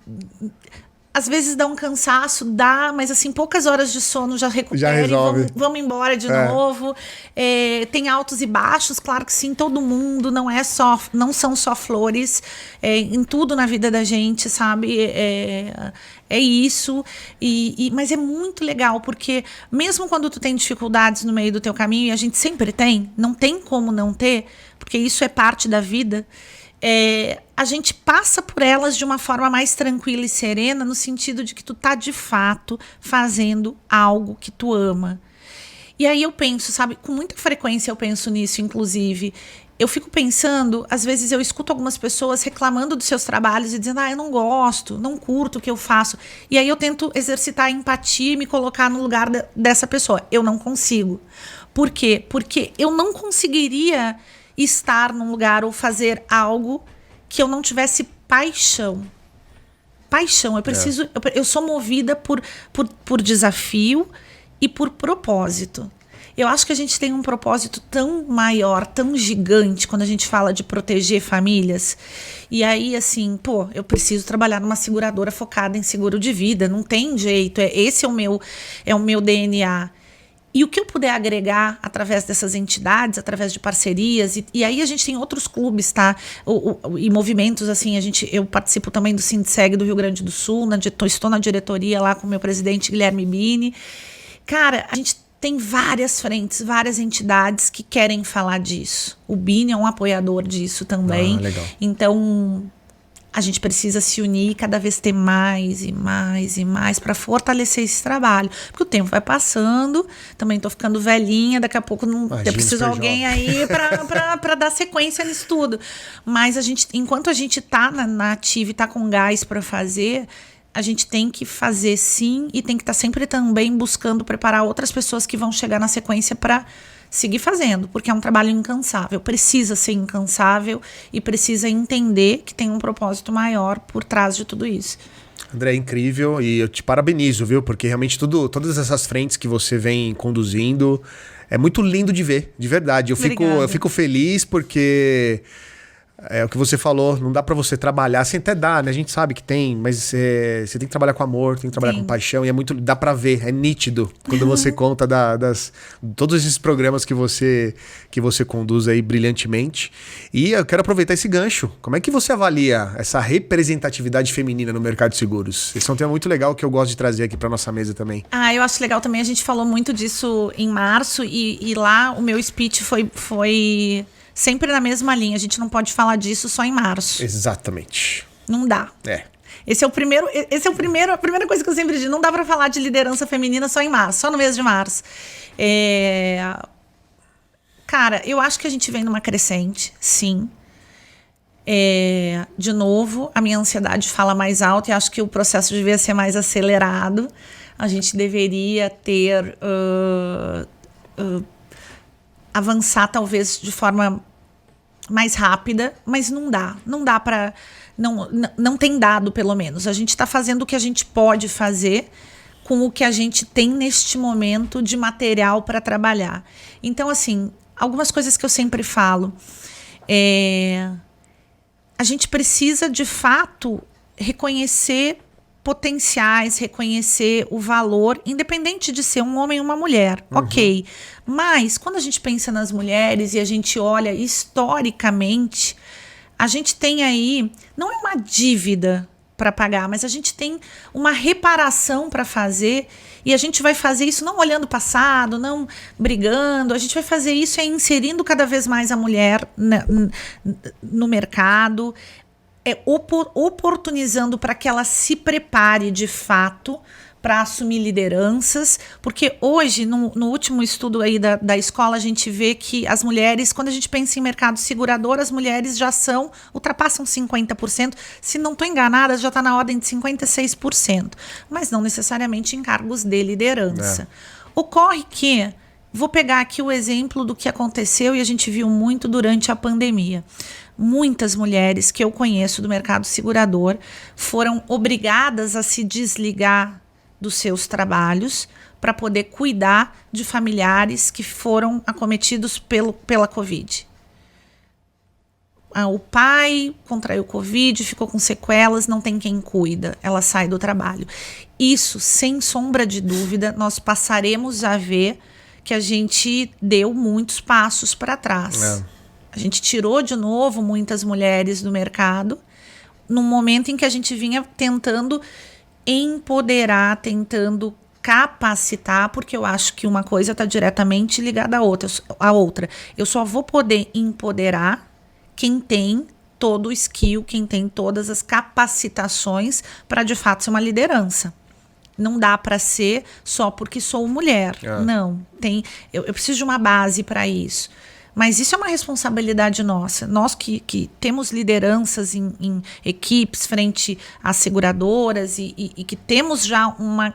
às vezes dá um cansaço, mas assim, poucas horas de sono já recupera e vamos embora de novo. Tem altos e baixos, claro que sim, todo mundo, não são só flores, em tudo na vida da gente, sabe? É isso, mas é muito legal, porque mesmo quando tu tem dificuldades no meio do teu caminho, e a gente sempre tem, não tem como não ter, porque isso é parte da vida, a gente passa por elas de uma forma mais tranquila e serena, no sentido de que tu tá de fato fazendo algo que tu ama. E aí eu penso, sabe, com muita frequência eu penso nisso, inclusive. Eu fico pensando, às vezes eu escuto algumas pessoas reclamando dos seus trabalhos e dizendo, eu não gosto, não curto o que eu faço. E aí eu tento exercitar a empatia e me colocar no lugar dessa pessoa. Eu não consigo. Por quê? Porque eu não conseguiria estar num lugar ou fazer algo que eu não tivesse paixão. Paixão, eu sou movida por desafio e por propósito. Eu acho que a gente tem um propósito tão maior, tão gigante, quando a gente fala de proteger famílias. E aí, assim, eu preciso trabalhar numa seguradora focada em seguro de vida. Não tem jeito, esse é o meu DNA. E o que eu puder agregar através dessas entidades, através de parcerias, e aí a gente tem outros clubes, tá? E movimentos, assim, eu participo também do Sindseg do Rio Grande do Sul, estou na diretoria lá com o meu presidente Guilherme Bini. Cara, a gente tem várias frentes, várias entidades que querem falar disso. O Bini é um apoiador disso também. Legal. Então, a gente precisa se unir e cada vez ter mais e mais e mais para fortalecer esse trabalho. Porque o tempo vai passando, também tô ficando velhinha, daqui a pouco eu preciso de alguém aí para dar sequência nisso tudo. Mas enquanto a gente tá na ativa e tá com gás para fazer, a gente tem que fazer sim e tem que estar sempre também buscando preparar outras pessoas que vão chegar na sequência para seguir fazendo, porque é um trabalho incansável, precisa ser incansável e precisa entender que tem um propósito maior por trás de tudo isso. André, é incrível e eu te parabenizo, viu? Porque realmente todas essas frentes que você vem conduzindo é muito lindo de ver, de verdade. Eu fico feliz porque é o que você falou, não dá pra você trabalhar, assim até dá, né? A gente sabe que tem, mas você tem que trabalhar com amor, tem que trabalhar com paixão e é muito, dá pra ver, é nítido quando você conta todos esses programas que você conduz aí brilhantemente. E eu quero aproveitar esse gancho. Como é que você avalia essa representatividade feminina no mercado de seguros? Esse é um tema muito legal que eu gosto de trazer aqui pra nossa mesa também. Eu acho legal também, a gente falou muito disso em março e lá o meu speech foi sempre na mesma linha. A gente não pode falar disso só em março. Exatamente. Não dá. A primeira coisa que eu sempre digo, não dá pra falar de liderança feminina só em março, só no mês de março. Cara, eu acho que a gente vem numa crescente, sim. De novo, a minha ansiedade fala mais alto e acho que o processo devia ser mais acelerado. A gente deveria ter... avançar talvez de forma mais rápida, mas não dá para não tem dado, pelo menos. A gente está fazendo o que a gente pode fazer com o que a gente tem neste momento de material para trabalhar. Então, assim, algumas coisas que eu sempre falo, a gente precisa de fato reconhecer potenciais, reconhecer o valor, independente de ser um homem ou uma mulher, ok. Mas, quando a gente pensa nas mulheres e a gente olha historicamente, a gente tem aí, não é uma dívida para pagar, mas a gente tem uma reparação para fazer e a gente vai fazer isso não olhando o passado, não brigando, a gente vai fazer isso inserindo cada vez mais a mulher no mercado, oportunizando para que ela se prepare de fato para assumir lideranças, porque hoje, no último estudo aí da escola, a gente vê que as mulheres, quando a gente pensa em mercado segurador, as mulheres já ultrapassam 50%, se não estou enganada, já está na ordem de 56%, mas não necessariamente em cargos de liderança. Ocorre que, vou pegar aqui o exemplo do que aconteceu e a gente viu muito durante a pandemia. Muitas mulheres que eu conheço do mercado segurador foram obrigadas a se desligar dos seus trabalhos para poder cuidar de familiares que foram acometidos pela Covid. O pai contraiu Covid, ficou com sequelas, não tem quem cuida, ela sai do trabalho. Isso, sem sombra de dúvida, nós passaremos a ver que a gente deu muitos passos para trás. A gente tirou de novo muitas mulheres do mercado, num momento em que a gente vinha tentando empoderar, tentando capacitar, porque eu acho que uma coisa está diretamente ligada à outra. Eu só vou poder empoderar quem tem todo o skill, quem tem todas as capacitações para de fato ser uma liderança. Não dá para ser só porque sou mulher. Não, eu preciso de uma base para isso. Mas isso é uma responsabilidade nossa. Nós que temos lideranças em equipes frente às seguradoras e que temos já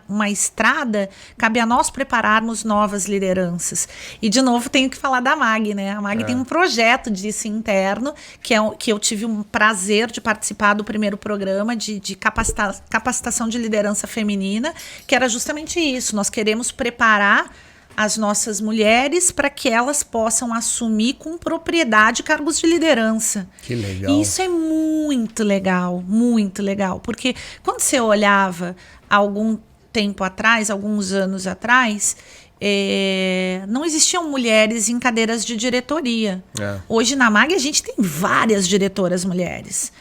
uma estrada, cabe a nós prepararmos novas lideranças. E, de novo, tenho que falar da MAG, né? A MAG tem um projeto disso interno, que eu tive um prazer de participar do primeiro programa de capacitação de liderança feminina, que era justamente isso. Nós queremos preparar as nossas mulheres para que elas possam assumir com propriedade cargos de liderança. Que legal. E isso é muito legal, porque quando você olhava algum tempo atrás, alguns anos atrás, não existiam mulheres em cadeiras de diretoria. Hoje na MAG a gente tem várias diretoras mulheres.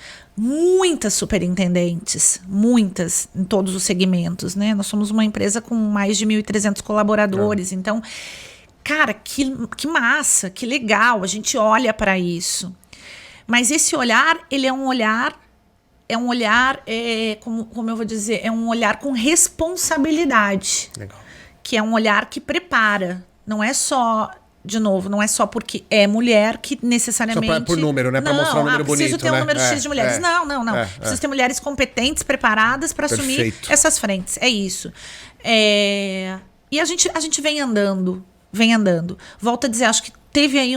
Muitas superintendentes, muitas em todos os segmentos, né? Nós somos uma empresa com mais de 1.300 colaboradores, então, cara, que massa, que legal, a gente olha para isso. Mas esse olhar, ele é um olhar, como eu vou dizer, é um olhar com responsabilidade. Legal. Que é um olhar que prepara, não é só... De novo, não é só porque é mulher que necessariamente... Só por número, né? Para mostrar um número bonito, preciso ter um número X de mulheres. Não. Preciso ter mulheres competentes, preparadas para assumir essas frentes. É isso. E a gente vem andando. Volto a dizer, acho que teve aí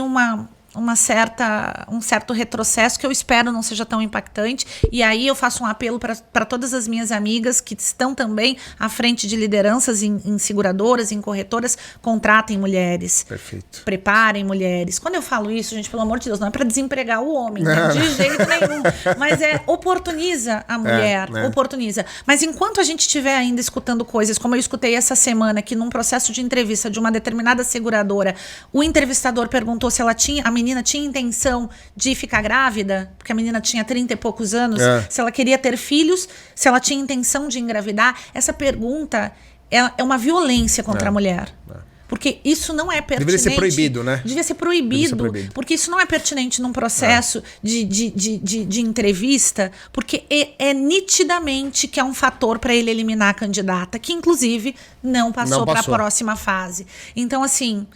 um certo retrocesso que eu espero não seja tão impactante. E aí eu faço um apelo para todas as minhas amigas que estão também à frente de lideranças em seguradoras, em corretoras, contratem mulheres. Perfeito. Preparem mulheres. Quando eu falo isso, gente, pelo amor de Deus, não é para desempregar o homem, né? De jeito nenhum. Mas oportuniza a mulher, oportuniza. Mas enquanto a gente estiver ainda escutando coisas, como eu escutei essa semana, que num processo de entrevista de uma determinada seguradora, o entrevistador perguntou se a menina tinha intenção de ficar grávida, porque a menina tinha 30 e poucos anos, se ela queria ter filhos, se ela tinha intenção de engravidar. Essa pergunta é uma violência contra a mulher. Porque isso não é pertinente. Deveria ser proibido, né? Devia ser proibido. Porque isso não é pertinente num processo de entrevista, porque é nitidamente que é um fator para ele eliminar a candidata, que inclusive não passou para a próxima fase. Então, assim,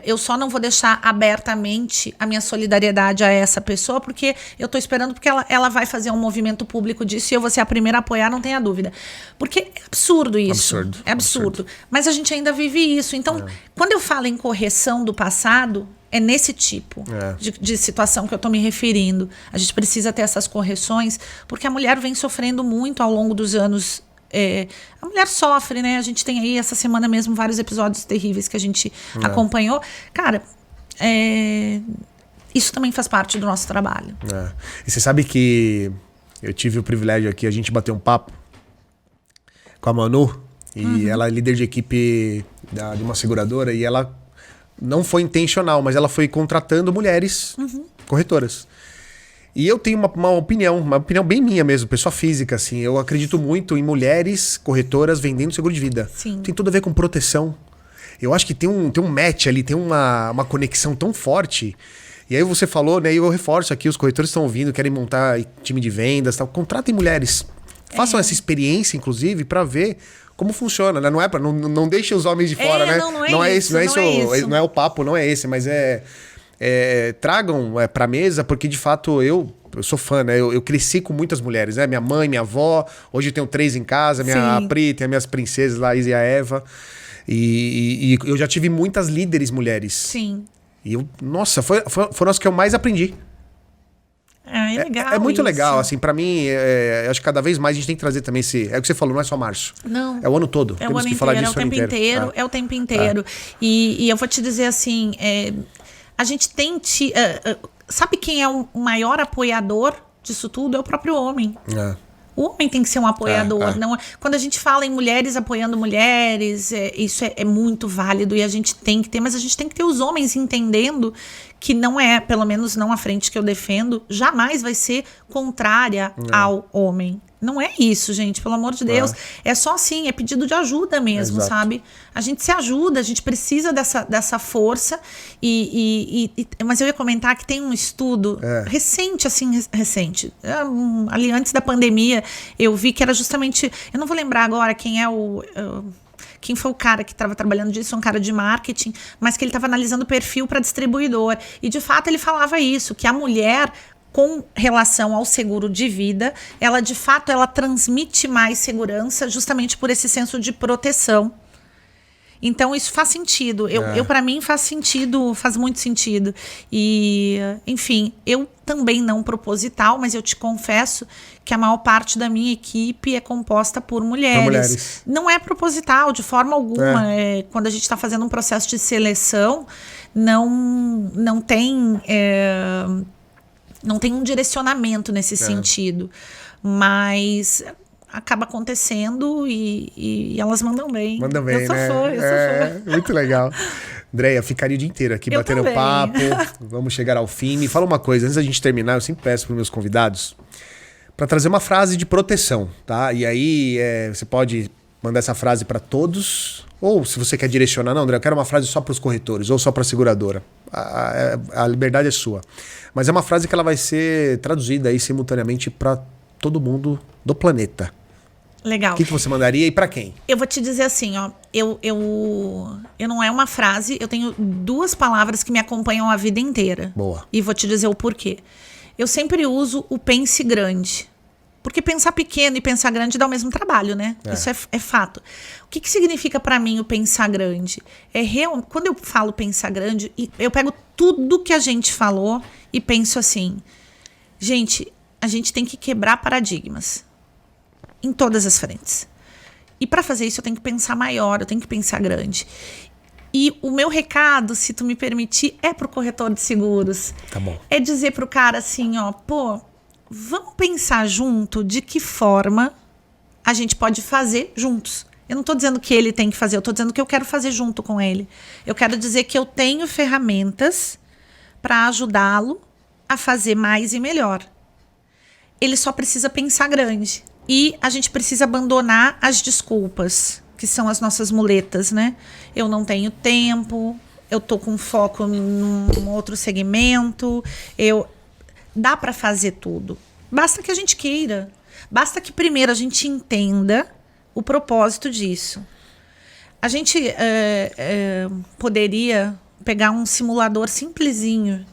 eu só não vou deixar abertamente a minha solidariedade a essa pessoa, porque eu tô esperando, porque ela vai fazer um movimento público disso e eu vou ser a primeira a apoiar, não tenha dúvida. Porque é absurdo isso. É absurdo. Mas a gente ainda vive isso. Então, quando eu falo em correção do passado, é nesse tipo de situação que eu tô me referindo. A gente precisa ter essas correções, porque a mulher vem sofrendo muito ao longo dos anos. A mulher sofre, né? A gente tem aí essa semana mesmo vários episódios terríveis que a gente acompanhou. Cara, isso também faz parte do nosso trabalho. E você sabe que eu tive o privilégio aqui, a gente bateu um papo com a Manu, e ela é líder de equipe de uma seguradora, e ela não foi intencional, mas ela foi contratando mulheres corretoras. E eu tenho uma opinião bem minha mesmo, pessoa física, assim. Eu acredito muito em mulheres corretoras vendendo seguro de vida. Sim. Tem tudo a ver com proteção. Eu acho que tem um match ali, tem uma conexão tão forte. E aí você falou, né? E eu reforço aqui, os corretores estão ouvindo, querem montar time de vendas, tal. Contratem mulheres. Façam essa experiência, inclusive, para ver como funciona, né? Não é não deixem os homens de fora, né? Não é isso. Não é o papo, não é esse, mas tragam pra mesa, porque de fato eu sou fã, né? Eu cresci com muitas mulheres, né? Minha mãe, minha avó, hoje eu tenho 3 em casa, minha Pri, tem as minhas princesas lá, a Isa e a Eva. E eu já tive muitas líderes mulheres. Sim. E nossa, foram as que eu mais aprendi. É legal. É muito isso. legal, assim, pra mim, acho que cada vez mais a gente tem que trazer também é o que você falou, não é só março. Não. É o ano todo. É o ano inteiro, é o tempo inteiro. E eu vou te dizer assim, a gente tem... sabe quem é o maior apoiador disso tudo? É o próprio homem. O homem tem que ser um apoiador. Não, quando a gente fala em mulheres apoiando mulheres, isso é muito válido e a gente tem que ter, mas a gente tem que ter os homens entendendo que não é, pelo menos não a frente que eu defendo, jamais vai ser contrária ao homem. Não é isso, gente, pelo amor de Deus. É só assim, é pedido de ajuda mesmo, sabe? A gente se ajuda, a gente precisa dessa força. Mas eu ia comentar que tem um estudo recente. Ali antes da pandemia, eu vi que era justamente... Eu não vou lembrar agora quem foi o cara que estava trabalhando disso, um cara de marketing, mas que ele estava analisando o perfil para distribuidor. E, de fato, ele falava isso, que a mulher... com relação ao seguro de vida, ela de fato transmite mais segurança justamente por esse senso de proteção. Então isso faz sentido. Para mim faz sentido, faz muito sentido. E, enfim, eu também não proposital, mas eu te confesso que a maior parte da minha equipe é composta por mulheres. Não é proposital, de forma alguma. Quando a gente está fazendo um processo de seleção, não tem... não tem um direcionamento nesse sentido, mas acaba acontecendo e elas mandam bem. Mandam bem, eu sou fã. Muito legal. Andréia, ficaria o dia inteiro aqui batendo papo, vamos chegar ao fim. Me fala uma coisa, antes da gente terminar, eu sempre peço para os meus convidados para trazer uma frase de proteção, tá? E aí você pode mandar essa frase para todos, ou se você quer direcionar, não, André, eu quero uma frase só para os corretores ou só para a seguradora. A liberdade é sua. Mas é uma frase que ela vai ser traduzida aí simultaneamente para todo mundo do planeta. Legal. O que você mandaria e para quem? Eu vou te dizer assim, ó, eu não é uma frase, eu tenho 2 palavras que me acompanham a vida inteira. Boa. E vou te dizer o porquê. Eu sempre uso o pense grande. Porque pensar pequeno e pensar grande dá o mesmo trabalho, né? Isso é fato. O que significa para mim o pensar grande? Quando eu falo pensar grande, eu pego tudo que a gente falou e penso assim, gente, a gente tem que quebrar paradigmas em todas as frentes. E para fazer isso eu tenho que pensar maior, eu tenho que pensar grande. E o meu recado, se tu me permitir, é pro corretor de seguros. Tá bom. É dizer pro cara assim, ó, pô, vamos pensar junto de que forma a gente pode fazer juntos. Eu não tô dizendo que ele tem que fazer, eu tô dizendo que eu quero fazer junto com ele. Eu quero dizer que eu tenho ferramentas para ajudá-lo a fazer mais e melhor. Ele só precisa pensar grande. E a gente precisa abandonar as desculpas, que são as nossas muletas, né? Eu não tenho tempo, eu tô com foco num outro segmento, dá para fazer tudo. Basta que a gente queira. Basta que primeiro a gente entenda o propósito disso. A gente poderia pegar um simulador simplesinho,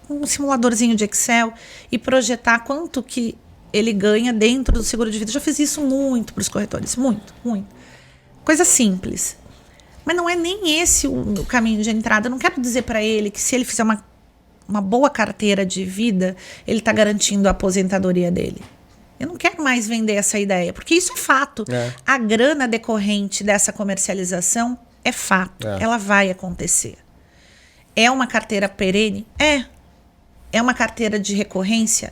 um simuladorzinho de Excel e projetar quanto que ele ganha dentro do seguro de vida. Eu já fiz isso muito para os corretores, muito. Coisa simples. Mas não é nem esse o caminho de entrada. Eu não quero dizer para ele que se ele fizer uma boa carteira de vida, ele está garantindo a aposentadoria dele. Eu não quero mais vender essa ideia, porque isso é fato. A grana decorrente dessa comercialização é fato. Ela vai acontecer. É uma carteira perene? É uma carteira de recorrência?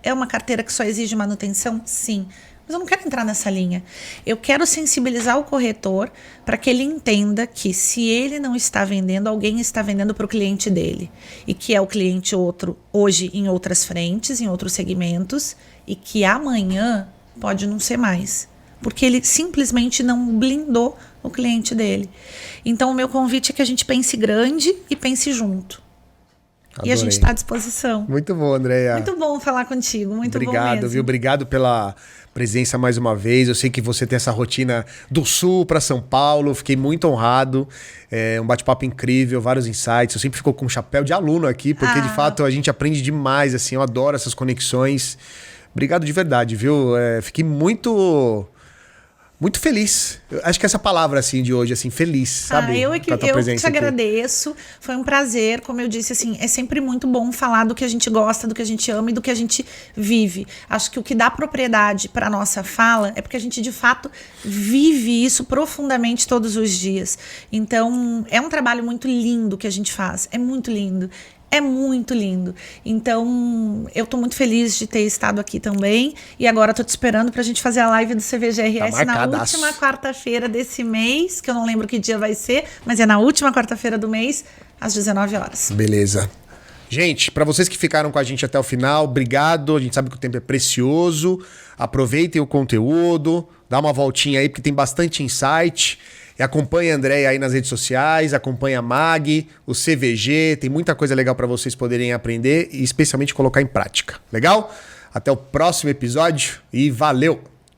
É uma carteira que só exige manutenção? Sim. Mas eu não quero entrar nessa linha. Eu quero sensibilizar o corretor para que ele entenda que se ele não está vendendo, alguém está vendendo para o cliente dele. E que é o cliente outro hoje em outras frentes, em outros segmentos, e que amanhã pode não ser mais. Porque ele simplesmente não blindou o cliente dele. Então o meu convite é que a gente pense grande e pense junto. Adorei. E a gente está à disposição. Muito bom, Andréia. Muito bom falar contigo, muito bom mesmo. Obrigado, viu? Obrigado pela presença mais uma vez. Eu sei que você tem essa rotina do Sul para São Paulo. Fiquei muito honrado. É um bate-papo incrível, vários insights. Eu sempre fico com um chapéu de aluno aqui, porque de fato a gente aprende demais, assim. Eu adoro essas conexões. Obrigado de verdade, viu? Fiquei muito feliz. Eu acho que essa palavra, assim, de hoje, assim, feliz, sabe? Eu que te agradeço. Foi um prazer. Como eu disse, assim, é sempre muito bom falar do que a gente gosta, do que a gente ama e do que a gente vive. Acho que o que dá propriedade para nossa fala é porque a gente, de fato, vive isso profundamente todos os dias. Então, é um trabalho muito lindo que a gente faz. É muito lindo. É muito lindo. Então, eu tô muito feliz de ter estado aqui também. E agora tô te esperando pra gente fazer a live do CVGRS na última quarta-feira desse mês, que eu não lembro que dia vai ser, mas é na última quarta-feira do mês, às 19 horas. Beleza. Gente, para vocês que ficaram com a gente até o final, obrigado. A gente sabe que o tempo é precioso. Aproveitem o conteúdo, dá uma voltinha aí, porque tem bastante insight. E acompanha a Andréia aí nas redes sociais, acompanha a Mag, o CVG, tem muita coisa legal para vocês poderem aprender e especialmente colocar em prática. Legal? Até o próximo episódio e valeu!